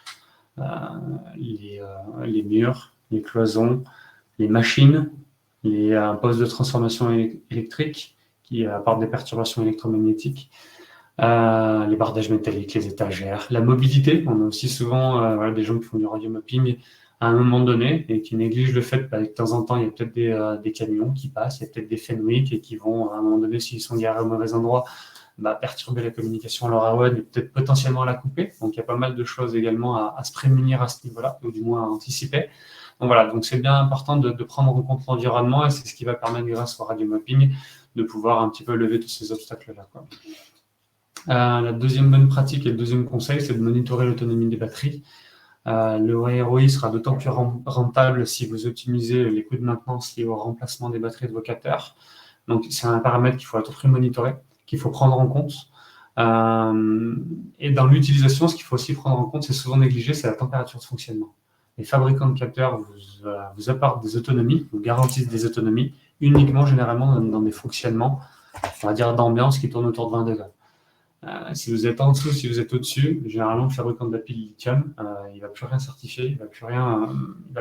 S1: les murs, les cloisons, les machines, les postes de transformation électrique qui apportent des perturbations électromagnétiques, les bardages métalliques, les étagères, la mobilité. On a aussi souvent des gens qui font du radio mapping à un moment donné et qui négligent le fait que de temps en temps, il y a peut-être des camions qui passent, il y a peut-être des Fenwick et qui vont, à un moment donné, s'ils sont garés au mauvais endroit, perturber la communication LoRaWAN et peut-être potentiellement la couper. Donc, il y a pas mal de choses également à se prémunir à ce niveau-là, ou du moins à anticiper. Donc, voilà, donc c'est bien important de prendre en compte l'environnement et c'est ce qui va permettre, grâce au radio mapping, de pouvoir un petit peu lever tous ces obstacles-là, quoi. La deuxième bonne pratique et le deuxième conseil, c'est de monitorer l'autonomie des batteries. Le ROI sera d'autant plus rentable si vous optimisez les coûts de maintenance liés au remplacement des batteries de vos capteurs. Donc, c'est un paramètre qu'il faut à tout prix monitorer, qu'il faut prendre en compte. Et dans l'utilisation, ce qu'il faut aussi prendre en compte, c'est souvent négligé, c'est la température de fonctionnement. Les fabricants de capteurs vous apportent des autonomies, vous garantissent des autonomies, uniquement généralement dans des fonctionnements, on va dire d'ambiance, qui tournent autour de 20 degrés. Si vous êtes en dessous, si vous êtes au-dessus, généralement le fabricant de la pile lithium, il ne va plus rien certifier, il ne va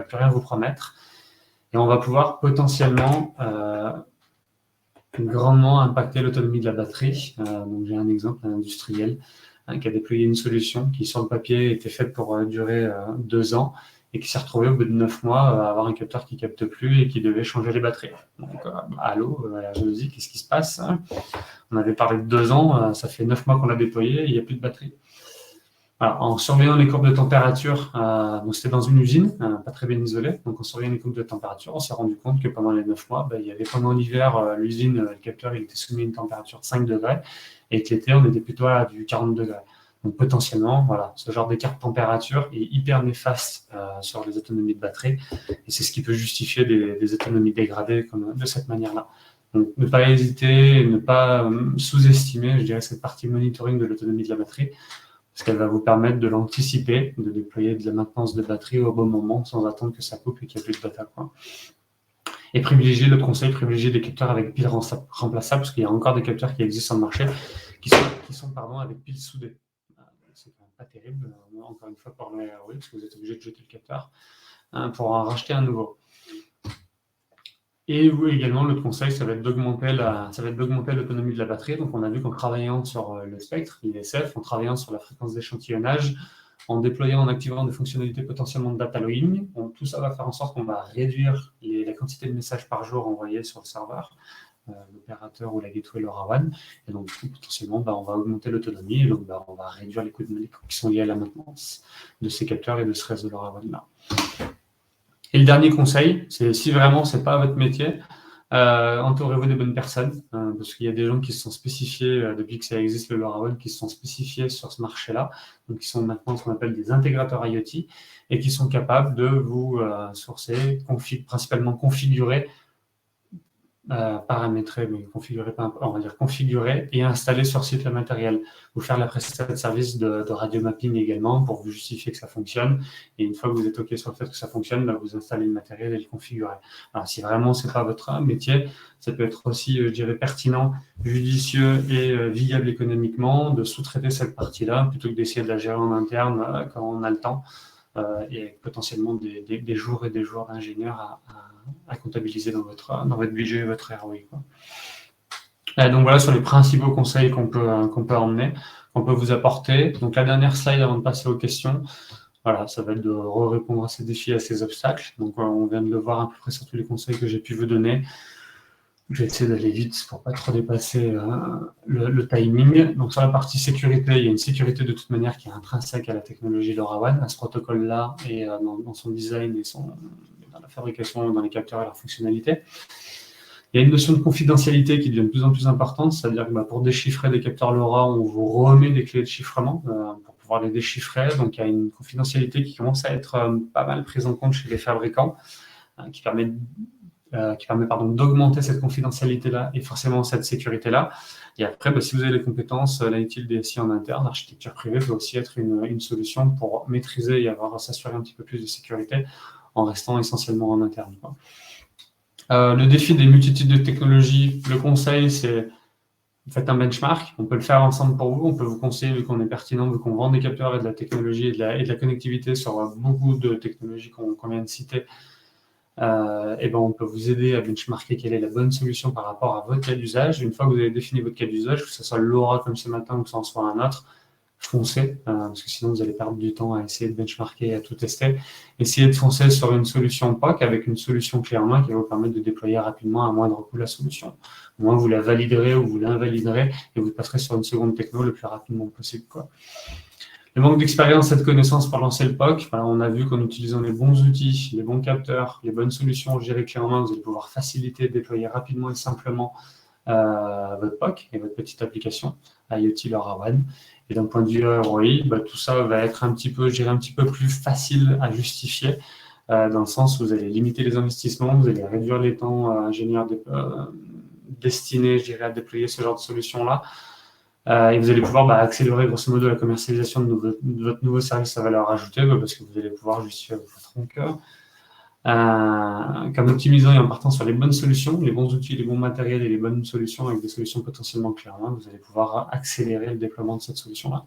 S1: plus rien vous promettre. Et on va pouvoir potentiellement grandement impacter l'autonomie de la batterie. Donc j'ai un exemple, un industriel qui a déployé une solution qui, sur le papier, était faite pour durer 2 ans et qui s'est retrouvé au bout de 9 mois à avoir un capteur qui ne capte plus et qui devait changer les batteries. Donc, allô, la jalousie, qu'est-ce qui se passe? On avait parlé de 2 ans, ça fait 9 mois qu'on l'a déployé, il n'y a plus de batterie. Alors, en surveillant les courbes de température, donc c'était dans une usine, pas très bien isolée, donc en surveillant les courbes de température, on s'est rendu compte que pendant les 9 mois, il y avait pendant l'hiver, l'usine, le capteur, il était soumis à une température de 5 degrés, et que l'été, on était plutôt à du 40 degrés. Donc potentiellement, voilà, ce genre d'écart de température est hyper néfaste sur les autonomies de batterie, et c'est ce qui peut justifier des autonomies dégradées de cette manière-là. Donc ne pas hésiter, ne pas sous-estimer, je dirais, cette partie monitoring de l'autonomie de la batterie, parce qu'elle va vous permettre de l'anticiper, de déployer de la maintenance de batterie au bon moment, sans attendre que ça coupe et qu'il n'y ait plus de batterie, quoi. Et privilégier le conseil, privilégier des capteurs avec piles remplaçables, parce qu'il y a encore des capteurs qui existent sur le marché qui sont avec piles soudées. C'est quand même pas terrible, encore une fois, pour le ROI, parce que vous êtes obligé de jeter le capteur pour en racheter un nouveau. Et oui, également, l'autre conseil, ça va être d'augmenter l'autonomie de la batterie. Donc, on a vu qu'en travaillant sur le spectre, l'ISF, en travaillant sur la fréquence d'échantillonnage, en déployant, en activant des fonctionnalités potentiellement de data logging, tout ça va faire en sorte qu'on va réduire la quantité de messages par jour envoyés sur le serveur, l'opérateur ou la gateway LoRaWAN. Et donc, potentiellement, on va augmenter l'autonomie et donc on va réduire les coûts qui sont liés à la maintenance de ces capteurs et de ce réseau LoRaWAN-là. Et le dernier conseil, c'est si vraiment ce n'est pas votre métier, entourez-vous des bonnes personnes, parce qu'il y a des gens qui se sont spécifiés, depuis que ça existe le LoRaWAN, qui se sont spécifiés sur ce marché-là, donc qui sont maintenant ce qu'on appelle des intégrateurs IoT, et qui sont capables de vous sourcer, principalement configurer, paramétrer, mais configurer, on va dire configurer et installer sur site le matériel. Vous faire la prestation de service de radio mapping également pour vous justifier que ça fonctionne. Et une fois que vous êtes OK sur le fait que ça fonctionne, vous installez le matériel et le configurer. Alors, si vraiment ce n'est pas votre métier, ça peut être aussi, je dirais, pertinent, judicieux et viable économiquement de sous-traiter cette partie-là plutôt que d'essayer de la gérer en interne quand on a le temps. Et avec potentiellement des jours et des jours d'ingénieurs à comptabiliser dans votre budget et votre ROI, quoi. Donc voilà sur les principaux conseils qu'on peut emmener, qu'on peut vous apporter. Donc la dernière slide avant de passer aux questions, voilà, ça va être de répondre à ces défis, à ces obstacles. Donc on vient de le voir à peu près sur tous les conseils que j'ai pu vous donner. Je vais essayer d'aller vite pour ne pas trop dépasser le timing. Donc, sur la partie sécurité, il y a une sécurité de toute manière qui est intrinsèque à la technologie LoRaWAN, à ce protocole-là, et dans son design et dans la fabrication, dans les capteurs et leurs fonctionnalités. Il y a une notion de confidentialité qui devient de plus en plus importante, c'est-à-dire que pour déchiffrer des capteurs LoRa, on vous remet des clés de chiffrement pour pouvoir les déchiffrer. Donc, il y a une confidentialité qui commence à être pas mal prise en compte chez les fabricants, qui permet d'augmenter cette confidentialité-là et forcément cette sécurité-là. Et après, si vous avez les compétences, l'IT, le DSI en interne, l'architecture privée peut aussi être une solution pour maîtriser et s'assurer un petit peu plus de sécurité en restant essentiellement en interne, quoi. Le défi des multitudes de technologies, le conseil, c'est faites un benchmark. On peut le faire ensemble pour vous. On peut vous conseiller, vu qu'on est pertinent, vu qu'on vend des capteurs et de la technologie et de la connectivité sur beaucoup de technologies qu'on vient de citer. On peut vous aider à benchmarker quelle est la bonne solution par rapport à votre cas d'usage. Une fois que vous avez défini votre cas d'usage, que ce soit LoRa comme ce matin ou que ce soit un autre, foncez, parce que sinon vous allez perdre du temps à essayer de benchmarker et à tout tester. Essayez de foncer sur une solution POC avec une solution clé en main qui va vous permettre de déployer rapidement à moindre coût la solution. Au moins, vous la validerez ou vous l'invaliderez et vous passerez sur une seconde techno le plus rapidement possible, quoi. Le manque d'expérience et de connaissances pour lancer le POC, on a vu qu'en utilisant les bons outils, les bons capteurs, les bonnes solutions gérées clé en main, vous allez pouvoir faciliter et déployer rapidement et simplement votre POC et votre petite application IoT LoRaWAN. Et d'un point de vue ROI, tout ça va être un petit peu, je dirais, un petit peu plus facile à justifier, dans le sens où vous allez limiter les investissements, vous allez réduire les temps ingénieurs destinés, je dirais, à déployer ce genre de solution-là. Et vous allez pouvoir accélérer grosso modo la commercialisation de votre nouveau service à valeur ajoutée, parce que vous allez pouvoir justifier à votre patron qu'en optimisant et en partant sur les bonnes solutions, les bons outils, les bons matériels et les bonnes solutions avec des solutions potentiellement clés en main, vous allez pouvoir accélérer le déploiement de cette solution-là.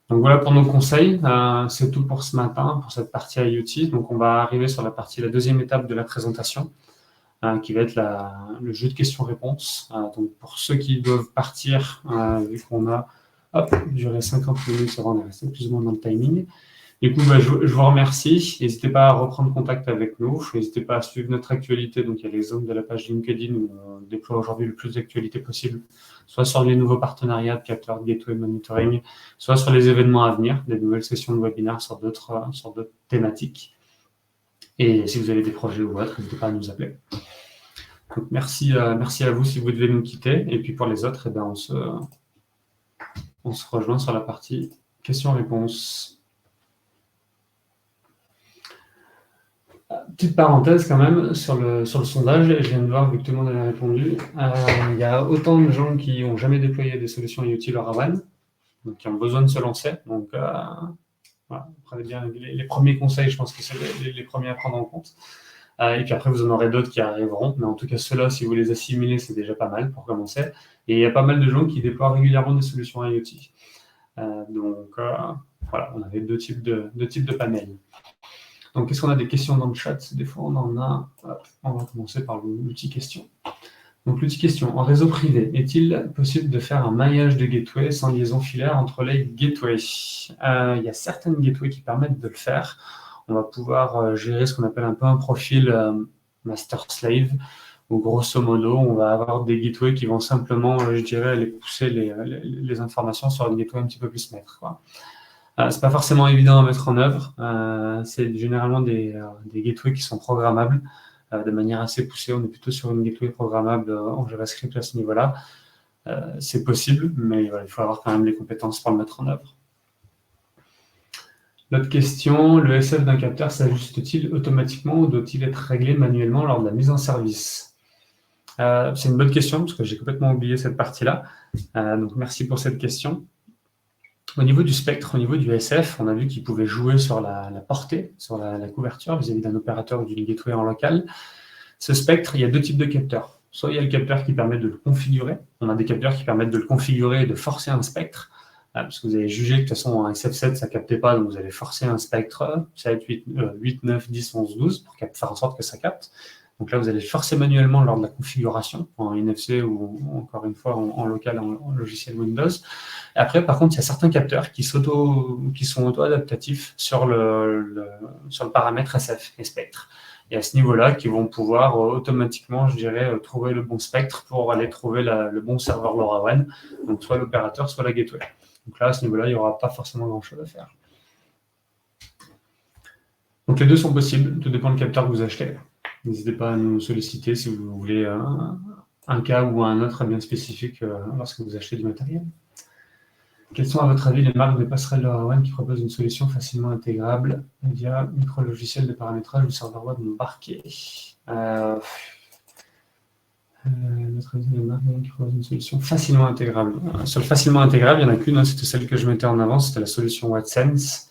S1: Donc voilà pour nos conseils. C'est tout pour ce matin, pour cette partie IoT. Donc on va arriver sur la deuxième étape de la présentation, qui va être le jeu de questions-réponses. Donc pour ceux qui doivent partir, vu qu'on a duré 50 minutes, ça va, on est resté plus ou moins dans le timing. Du coup, je vous remercie. N'hésitez pas à reprendre contact avec nous. N'hésitez pas à suivre notre actualité. Donc, il y a l'exemple de la page LinkedIn où on déploie aujourd'hui le plus d'actualités possible, soit sur les nouveaux partenariats de capteurs de gateway monitoring, soit sur les événements à venir, des nouvelles sessions de webinaires sur d'autres thématiques. Et si vous avez des projets ou autres, n'hésitez pas à nous appeler. Donc, merci à vous si vous devez nous quitter. Et puis pour les autres, on se rejoint sur la partie questions-réponses. Petite parenthèse quand même sur le sondage, je viens de voir vu que tout le monde avait répondu. Il y a autant de gens qui n'ont jamais déployé des solutions IoT LoRaWAN, donc qui ont besoin de se lancer. Donc voilà, prenez bien les premiers conseils, je pense que c'est les premiers à prendre en compte. Et puis après, vous en aurez d'autres qui arriveront. Mais en tout cas, ceux-là, si vous les assimilez, c'est déjà pas mal pour commencer. Et il y a pas mal de gens qui déploient régulièrement des solutions IoT. Donc voilà, on avait deux types de panels. Donc, est-ce qu'on a des questions dans le chat? Des fois, on en a. On va commencer par l'outil question. Donc, l'outil question. En réseau privé, est-il possible de faire un maillage de gateway sans liaison filaire entre les gateways? Il y a certaines gateways qui permettent de le faire. On va pouvoir gérer ce qu'on appelle un peu un profil master-slave, où grosso modo, on va avoir des gateways qui vont simplement, je dirais, aller pousser les informations sur une gateway un petit peu plus maître, quoi. C'est pas forcément évident à mettre en œuvre. C'est généralement des gateways qui sont programmables de manière assez poussée. On est plutôt sur une gateway programmable en JavaScript à ce niveau-là. C'est possible, mais voilà, il faut avoir quand même les compétences pour le mettre en œuvre. L'autre question, le SF d'un capteur s'ajuste-t-il automatiquement ou doit-il être réglé manuellement lors de la mise en service? C'est une bonne question parce que j'ai complètement oublié cette partie-là. Donc merci pour cette question. Au niveau du spectre, au niveau du SF, on a vu qu'il pouvait jouer sur la portée, sur la couverture vis-à-vis d'un opérateur ou d'une gateway en local. Ce spectre, il y a deux types de capteurs. Soit il y a le capteur qui permet de le configurer. On a des capteurs qui permettent de le configurer et de forcer un spectre. Parce que vous avez jugé que de toute façon, un SF7, ça ne captait pas, donc vous allez forcer un spectre 7, 8, 9, 10, 11, 12 pour faire en sorte que ça capte. Donc là, vous allez le forcer manuellement lors de la configuration en NFC ou encore une fois en local, en logiciel Windows. Et après, par contre, il y a certains capteurs qui sont auto-adaptatifs sur le paramètre SF et spectre. Et à ce niveau-là, qui vont pouvoir automatiquement, je dirais, trouver le bon spectre pour aller trouver le bon serveur LoRaWAN, donc soit l'opérateur, soit la gateway. Donc là, à ce niveau-là, il n'y aura pas forcément grand-chose à faire. Donc les deux sont possibles, tout dépend du capteur que vous achetez. N'hésitez pas à nous solliciter si vous voulez un cas ou un autre bien spécifique lorsque vous achetez du matériel. Quelles sont à votre avis les marques de passerelles LoRaWAN qui proposent une solution facilement intégrable via micro-logiciel de paramétrage ou serveur web embarqué? Notre avis, les marques qui proposent une solution facilement intégrable. Sur le facilement intégrable, il n'y en a qu'une, c'était celle que je mettais en avant, c'était la solution WattSense.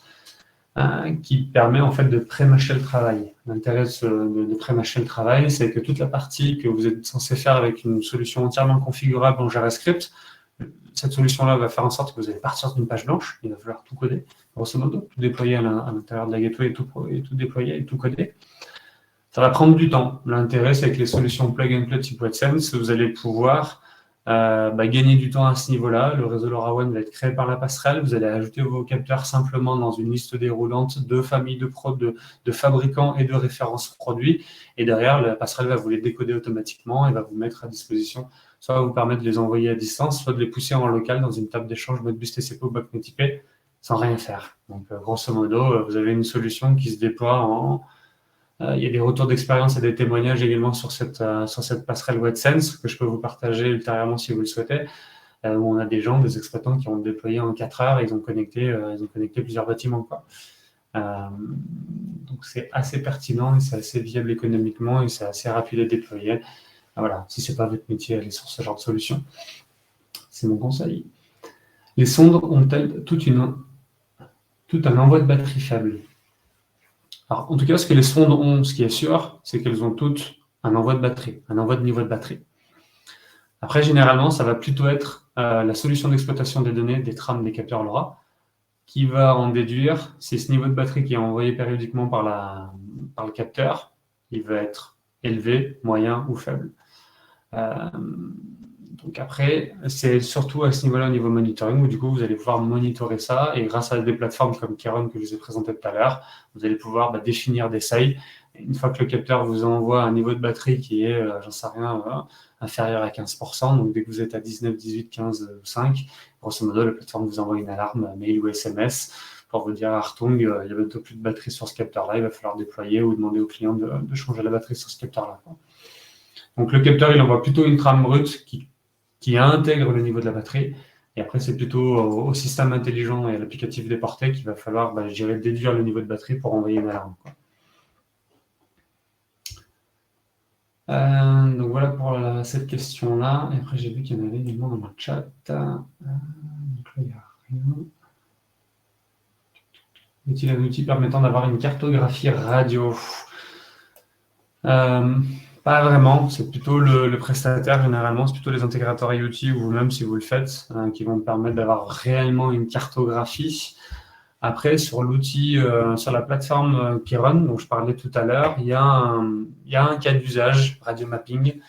S1: Qui permet en fait de pré-mâcher le travail. L'intérêt de pré-mâcher le travail, c'est que toute la partie que vous êtes censé faire avec une solution entièrement configurable en JavaScript, cette solution-là va faire en sorte que vous allez partir d'une page blanche, il va falloir tout coder, grosso modo, tout déployer à l'intérieur de la gateway et tout déployer et tout coder. Ça va prendre du temps. L'intérêt, c'est que les solutions plug and play type WattSense, vous allez pouvoir gagner du temps à ce niveau-là. Le réseau LoRaWAN va être créé par la passerelle. Vous allez ajouter vos capteurs simplement dans une liste déroulante de familles de fabricants et de références produits. Et derrière, la passerelle va vous les décoder automatiquement et va vous mettre à disposition, soit vous permettre de les envoyer à distance, soit de les pousser en local dans une table d'échange Modbus TCP ou BACnet IP sans rien faire. Donc, grosso modo, vous avez une solution qui se déploie en il y a des retours d'expérience et des témoignages également sur cette passerelle WebSense que je peux vous partager ultérieurement si vous le souhaitez, où on a des gens, des exploitants qui ont déployé en 4 heures et ils ont connecté plusieurs bâtiments, quoi. Donc c'est assez pertinent et c'est assez viable économiquement et c'est assez rapide à déployer. Voilà, si ce n'est pas votre métier, allez sur ce genre de solution. C'est mon conseil. Les sondes ont-elles tout un envoi de batterie faible? Alors, en tout cas, ce que les sondes ont, ce qui est sûr, c'est qu'elles ont toutes un envoi de batterie, un envoi de niveau de batterie. Après, généralement, ça va plutôt être la solution d'exploitation des données, des trames, des capteurs LoRa, qui va en déduire si ce niveau de batterie qui est envoyé périodiquement par le capteur, il va être élevé, moyen ou faible. Donc après, c'est surtout à ce niveau-là, au niveau monitoring, où du coup, vous allez pouvoir monitorer ça, et grâce à des plateformes comme Keron que je vous ai présenté tout à l'heure, vous allez pouvoir définir des seuils. Une fois que le capteur vous envoie un niveau de batterie qui est, j'en sais rien, inférieur à 15%, donc dès que vous êtes à 19, 18, 15 ou 5, grosso modo, la plateforme vous envoie une alarme, mail ou SMS, pour vous dire, Artung, il y a bientôt plus de batterie sur ce capteur-là, il va falloir déployer ou demander au client de changer la batterie sur ce capteur-là. Donc le capteur, il envoie plutôt une trame brute qui intègre le niveau de la batterie. Et après, c'est plutôt au système intelligent et à l'applicatif déporté qu'il va falloir, déduire le niveau de batterie pour envoyer une alarme, quoi. Donc voilà pour cette question-là. Et après, j'ai vu qu'il y en avait également dans le chat. Donc là, il n'y a rien. Y a-t-il un outil permettant d'avoir une cartographie radio? Pas vraiment, c'est plutôt le prestataire généralement, c'est plutôt les intégrateurs IoT ou vous-même si vous le faites, qui vont permettre d'avoir réellement une cartographie. Après, sur l'outil, sur la plateforme Keron, dont je parlais tout à l'heure, il y a un cas d'usage, Radio Mapping,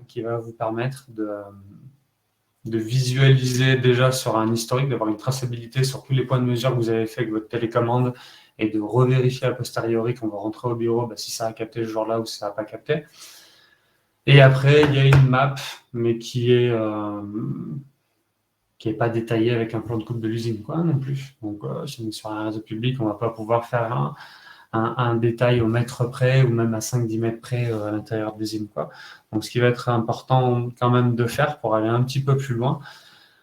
S1: qui va vous permettre de visualiser déjà sur un historique, d'avoir une traçabilité sur tous les points de mesure que vous avez fait avec votre télécommande et de revérifier a posteriori quand vous rentrez au bureau si ça a capté ce jour-là ou si ça n'a pas capté. Et après, il y a une map, mais qui est pas détaillée avec un plan de coupe de l'usine, quoi, non plus. Donc, si on est sur un réseau public, on ne va pas pouvoir faire un détail au mètre près ou même à 5-10 mètres près à l'intérieur de l'usine, quoi. Donc, ce qui va être important quand même de faire pour aller un petit peu plus loin,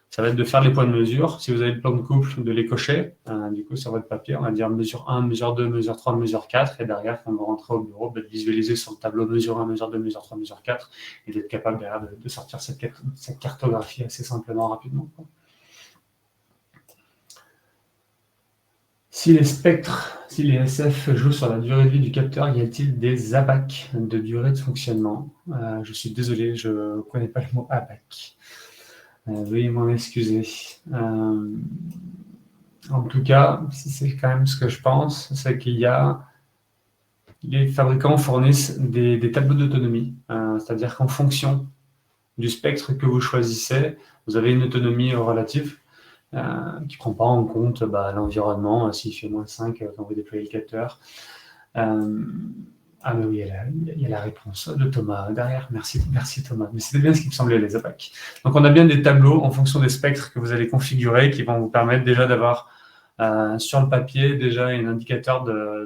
S1: ça va être de faire les points de mesure. Si vous avez le plan de couple, de les cocher. Du coup, sur votre papier, on va dire mesure 1, mesure 2, mesure 3, mesure 4. Et derrière, quand vous rentrez au bureau, de visualiser sur le tableau mesure 1, mesure 2, mesure 3, mesure 4. Et d'être capable derrière de sortir cette cartographie assez simplement, rapidement, quoi. Si les spectres, si les SF jouent sur la durée de vie du capteur, y a-t-il des ABAC de durée de fonctionnement? Je suis désolé, je ne connais pas le mot ABAC. Veuillez m'en excuser. En tout cas, c'est quand même ce que je pense, c'est qu'il y a... Les fabricants fournissent des tableaux d'autonomie, c'est-à-dire qu'en fonction du spectre que vous choisissez, vous avez une autonomie relative qui ne prend pas en compte l'environnement, s'il fait moins 5 quand vous déployez le capteur. Ah mais oui, il y a la réponse de Thomas derrière. Merci Thomas. Mais c'était bien ce qui me semblait, les ABAC. Donc on a bien des tableaux en fonction des spectres que vous allez configurer qui vont vous permettre déjà d'avoir sur le papier déjà un indicateur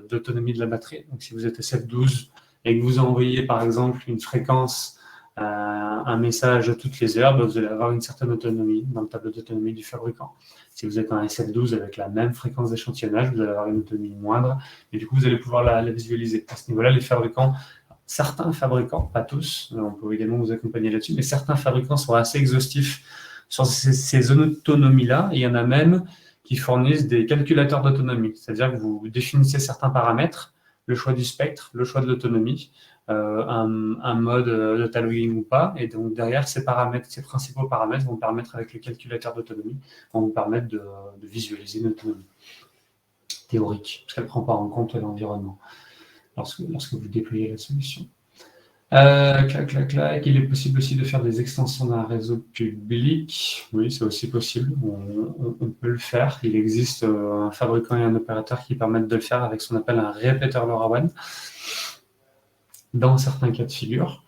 S1: d'autonomie de la batterie. Donc si vous êtes SF12 et que vous envoyez par exemple une fréquence, un message toutes les heures, vous allez avoir une certaine autonomie dans le tableau d'autonomie du fabricant. Si vous êtes un SF12 avec la même fréquence d'échantillonnage, vous allez avoir une autonomie moindre, et du coup, vous allez pouvoir la visualiser. À ce niveau-là, les fabricants, certains fabricants, pas tous, on peut également vous accompagner là-dessus, mais certains fabricants sont assez exhaustifs sur ces autonomies-là, et il y en a même qui fournissent des calculateurs d'autonomie, c'est-à-dire que vous définissez certains paramètres, le choix du spectre, le choix de l'autonomie, un mode de tagging ou pas, et donc derrière ces principaux paramètres vont permettre avec le calculateur d'autonomie, vont vous permettre de visualiser une autonomie théorique, parce qu'elle ne prend pas en compte l'environnement lorsque vous déployez la solution. Clac, clac, clac. Il est possible aussi de faire des extensions d'un réseau public. Oui, c'est aussi possible. On peut le faire. Il existe un fabricant et un opérateur qui permettent de le faire avec ce qu'on appelle un répéteur LoRaWAN dans certains cas de figure.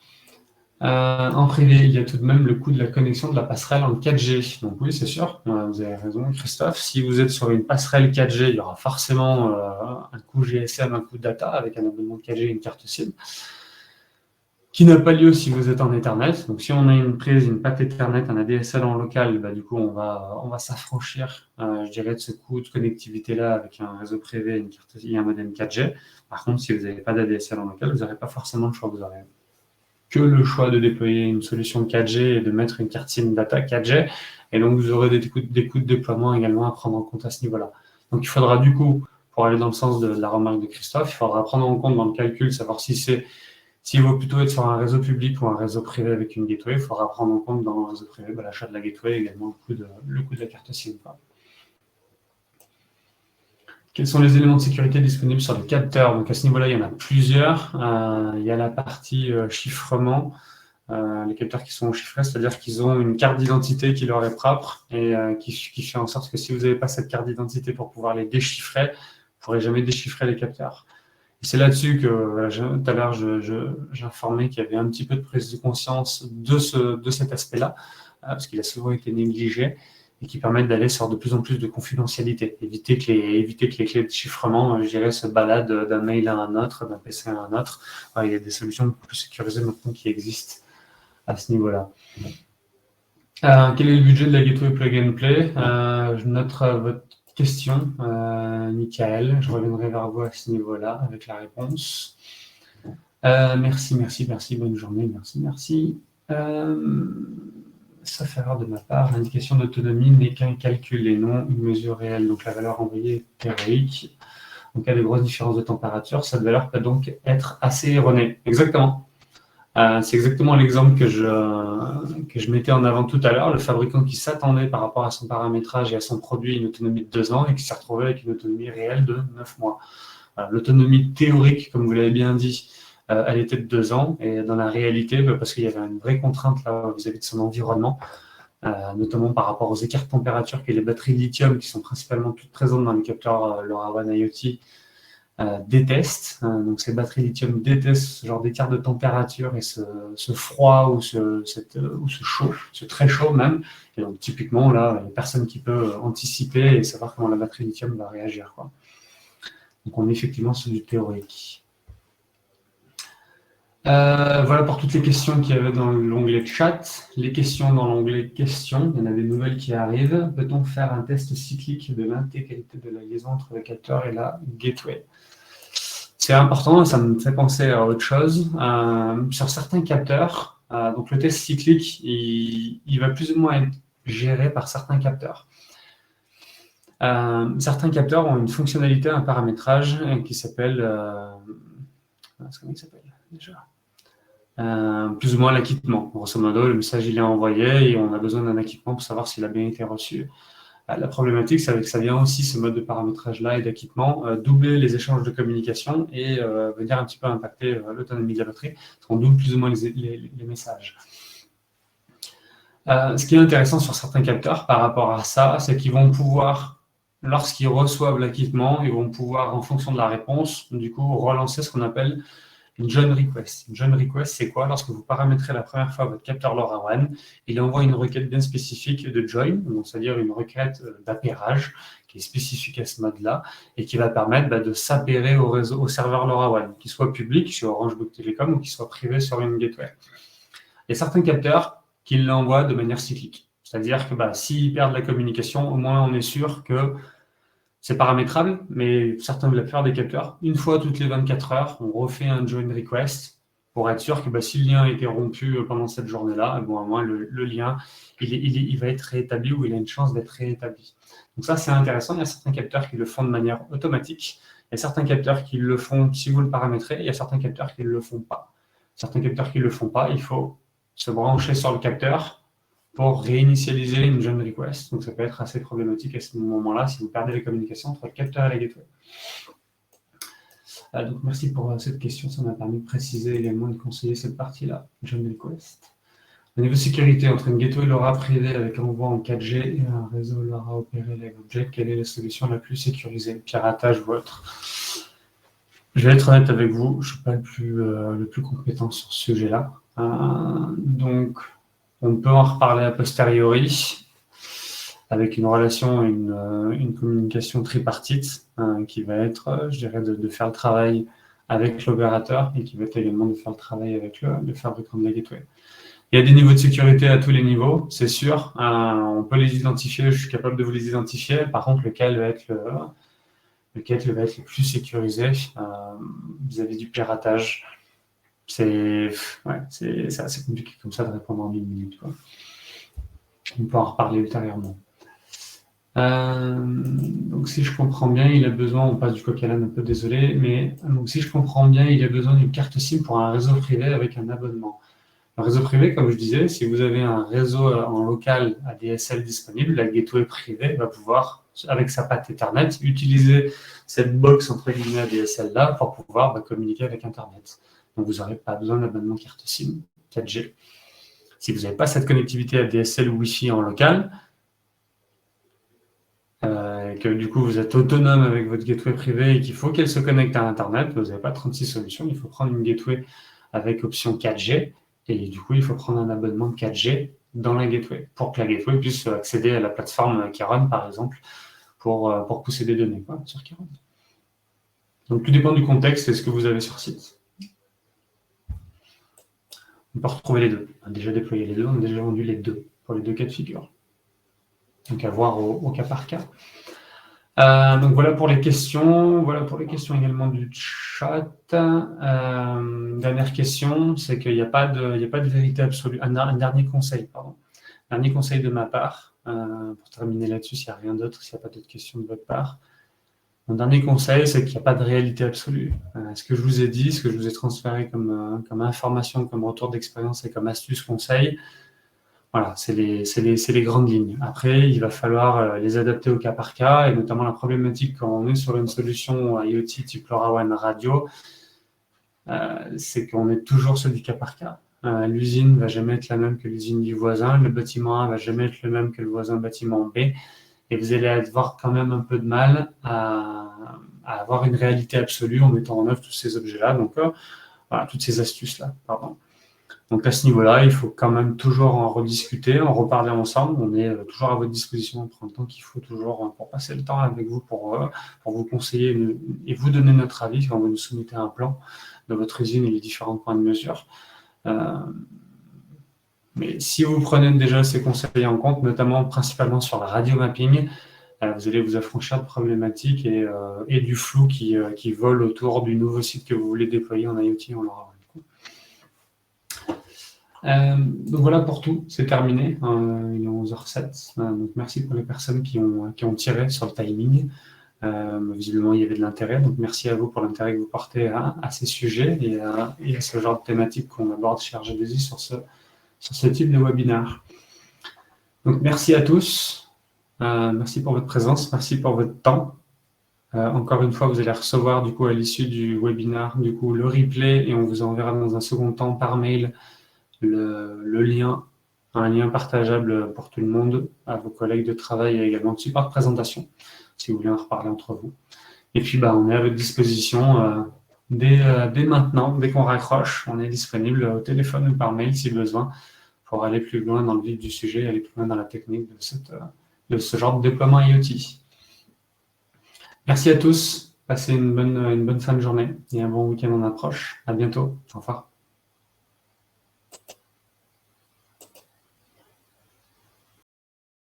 S1: En privé, il y a tout de même le coût de la connexion de la passerelle en 4G. Donc oui, c'est sûr, vous avez raison, Christophe. Si vous êtes sur une passerelle 4G, il y aura forcément un coût GSM, un coût data avec un abonnement de 4G et une carte SIM, qui n'a pas lieu si vous êtes en Ethernet. Donc si on a une prise, une patte Ethernet, un ADSL en local, du coup on va s'affranchir, je dirais, de ce coût de connectivité-là avec un réseau privé, une carte et un modem 4G. Par contre, si vous n'avez pas d'ADSL en local, vous n'aurez pas forcément le choix. Vous aurez que le choix de déployer une solution 4G et de mettre une carte SIM data 4G. Et donc, vous aurez des coûts de déploiement également à prendre en compte à ce niveau-là. Donc, il faudra du coup, pour aller dans le sens de la remarque de Christophe, il faudra prendre en compte dans le calcul, savoir s'il vaut plutôt être sur un réseau public ou un réseau privé avec une gateway. Il faudra prendre en compte dans le réseau privé l'achat de la gateway et également le coût de la carte SIM. Quels sont les éléments de sécurité disponibles sur les capteurs? Donc à ce niveau-là, il y en a plusieurs. Il y a la partie chiffrement. Les capteurs qui sont chiffrés, c'est-à-dire qu'ils ont une carte d'identité qui leur est propre et qui fait en sorte que si vous n'avez pas cette carte d'identité pour pouvoir les déchiffrer, vous ne pourrez jamais déchiffrer les capteurs. Et c'est là-dessus que tout à l'heure, j'informais qu'il y avait un petit peu de prise de conscience de cet aspect-là, parce qu'il a souvent été négligé, et qui permettent d'aller sur de plus en plus de confidentialité. Éviter que les clés de chiffrement, je dirais, se baladent d'un mail à un autre, d'un PC à un autre. Il y a des solutions beaucoup plus sécurisées maintenant qui existent à ce niveau-là. Quel est le budget de la Gateway Plug and Play? Je note votre question, Michael. Je reviendrai vers vous à ce niveau-là avec la réponse. Merci. Bonne journée. Merci. Sauf erreur de ma part, l'indication d'autonomie n'est qu'un calcul et non une mesure réelle. Donc la valeur envoyée est théorique. Donc il y a de grosses différences de température. Cette valeur peut donc être assez erronée. Exactement. C'est exactement l'exemple que je mettais en avant tout à l'heure. Le fabricant qui s'attendait par rapport à son paramétrage et à son produit une autonomie de 2 ans et qui s'est retrouvé avec une autonomie réelle de 9 mois. L'autonomie théorique, comme vous l'avez bien dit, elle était de 2 ans, et dans la réalité, parce qu'il y avait une vraie contrainte là vis-à-vis de son environnement, notamment par rapport aux écarts de température que les batteries lithium, qui sont principalement toutes présentes dans les capteurs LoRaWAN IoT, détestent. Donc ces batteries lithium détestent ce genre d'écart de température et ce froid ou ce chaud, ce très chaud même. Et donc typiquement là, il n'y a personne qui peut anticiper et savoir comment la batterie lithium va réagir, quoi. Donc on est effectivement sur du théorique. Voilà pour toutes les questions qu'il y avait dans l'onglet chat. Les questions dans l'onglet questions, il y en a des nouvelles qui arrivent. Peut-on faire un test cyclique de l'intégrité de la liaison entre le capteur et la gateway? C'est important, ça me fait penser à autre chose. Sur certains capteurs, donc le test cyclique, il va plus ou moins être géré par certains capteurs. Certains capteurs ont une fonctionnalité, un paramétrage qui s'appelle... comment il s'appelle déjà ? Plus ou moins l'acquittement. Grosso modo, le message il est envoyé et on a besoin d'un acquittement pour savoir s'il a bien été reçu. La problématique, c'est que ça vient aussi, ce mode de paramétrage-là et d'acquittement, doubler les échanges de communication et venir un petit peu impacter l'autonomie de la batterie, parce qu'on double plus ou moins les messages. Ce qui est intéressant sur certains capteurs par rapport à ça, c'est qu'ils vont pouvoir, lorsqu'ils reçoivent l'acquittement, ils vont pouvoir, en fonction de la réponse, du coup, relancer ce qu'on appelle une join request. Une join request, c'est quoi? Lorsque vous paramétrez la première fois votre capteur LoRaWAN, il envoie une requête bien spécifique de join, c'est-à-dire une requête d'appairage qui est spécifique à ce mode-là et qui va permettre de s'appairer au serveur LoRaWAN, qu'il soit public sur Orange Bouygues Telecom ou qu'il soit privé sur une gateway. Il y a certains capteurs qui l'envoient de manière cyclique. C'est-à-dire que s'ils perdent la communication, au moins on est sûr que c'est paramétrable, mais la plupart des capteurs, une fois toutes les 24 heures, on refait un join request pour être sûr que si le lien a été rompu pendant cette journée-là, au moins le lien, il va être réétabli ou il a une chance d'être réétabli. Donc ça, c'est intéressant. Il y a certains capteurs qui le font de manière automatique. Il y a certains capteurs qui le font si vous le paramétrez. Il y a certains capteurs qui ne le font pas. Certains capteurs qui ne le font pas, il faut se brancher sur le capteur pour réinitialiser une join request. Donc ça peut être assez problématique à ce moment-là si vous perdez les communications entre le capteur et la gateway. Donc merci pour cette question, ça m'a permis de préciser également et de conseiller cette partie-là. Jungle Quest. Au niveau de sécurité, entre une gateway LoRa privée avec envoi en 4G et un réseau LoRa opéré Live Object, quelle est la solution la plus sécurisée? Piratage ou autre? Je vais être honnête avec vous, je ne suis pas le plus compétent sur ce sujet-là. Donc, on peut en reparler a posteriori avec une relation, une communication tripartite qui va être, je dirais, de faire le travail avec l'opérateur et qui va être également de faire le travail avec le fabricant de la gateway. Il y a des niveaux de sécurité à tous les niveaux, c'est sûr. On peut les identifier, je suis capable de vous les identifier. Par contre, lequel va être le plus sécurisé vis-à-vis du piratage? C'est assez compliqué comme ça de répondre en une minute, quoi. On peut en reparler ultérieurement. Donc si je comprends bien, il a besoin, on passe du coq à l'âne un peu, désolé, mais donc si je comprends bien, il a besoin d'une carte SIM pour un réseau privé avec un abonnement. Le réseau privé, comme je disais, si vous avez un réseau en local ADSL disponible, la gateway privée va pouvoir, avec sa patte Ethernet, utiliser cette box entre guillemets ADSL là pour pouvoir communiquer avec Internet. Donc vous n'aurez pas besoin d'abonnement carte SIM 4G. Si vous n'avez pas cette connectivité ADSL ou Wi-Fi en local, et que du coup vous êtes autonome avec votre gateway privée et qu'il faut qu'elle se connecte à Internet, vous n'avez pas 36 solutions, il faut prendre une gateway avec option 4G. Et du coup, il faut prendre un abonnement 4G dans la gateway pour que la gateway puisse accéder à la plateforme Keyron, par exemple, pour pousser des données sur Keyron. Donc, tout dépend du contexte et ce que vous avez sur site. On peut retrouver les deux. On a déjà déployé les deux, on a déjà vendu les deux pour les deux cas de figure. Donc, à voir au cas par cas. Donc voilà pour les questions. Voilà pour les questions également du chat. Dernière question, c'est qu'il n'y a pas de vérité absolue. Un dernier conseil, pardon. Dernier conseil de ma part, pour terminer là-dessus, s'il n'y a rien d'autre, s'il n'y a pas d'autres questions de votre part. Mon dernier conseil, c'est qu'il n'y a pas de réalité absolue. Ce que je vous ai dit, ce que je vous ai transféré comme information, comme retour d'expérience et comme astuce, conseil, voilà, c'est les grandes lignes. Après, il va falloir les adapter au cas par cas, et notamment la problématique quand on est sur une solution IoT type LoRaWAN radio, c'est qu'on est toujours sur du cas par cas. L'usine ne va jamais être la même que l'usine du voisin, le bâtiment A ne va jamais être le même que le voisin bâtiment B, et vous allez avoir quand même un peu de mal à avoir une réalité absolue en mettant en œuvre tous ces objets-là, donc voilà, toutes ces astuces-là, pardon. Donc à ce niveau-là, il faut quand même toujours en rediscuter, en reparler ensemble. On est toujours à votre disposition. On prend le temps qu'il faut toujours pour passer le temps avec vous, pour vous conseiller et vous donner notre avis quand vous nous soumettez un plan de votre usine et les différents points de mesure. Mais si vous prenez déjà ces conseils en compte, notamment principalement sur la radio mapping, vous allez vous affranchir de problématiques et du flou qui vole autour du nouveau site que vous voulez déployer en IoT en LoRaWAN. Donc voilà pour tout, c'est terminé, il est 11h07, donc merci pour les personnes qui ont tiré sur le timing. Visiblement il y avait de l'intérêt, donc merci à vous pour l'intérêt que vous portez à ces sujets et à ce genre de thématiques qu'on aborde chez RGDSI sur ce type de webinaire. Donc merci à tous, merci pour votre présence, merci pour votre temps. Encore une fois, vous allez recevoir du coup à l'issue du webinaire du coup le replay et on vous enverra dans un second temps par mail le lien, un lien partageable pour tout le monde, à vos collègues de travail et également de support de présentation, si vous voulez en reparler entre vous. Et puis, on est à votre disposition dès maintenant, dès qu'on raccroche, on est disponible au téléphone ou par mail si besoin pour aller plus loin dans le vif du sujet, aller plus loin dans la technique de ce genre de déploiement IoT. Merci à tous, passez une bonne fin de journée et un bon week-end en approche. À bientôt, au revoir.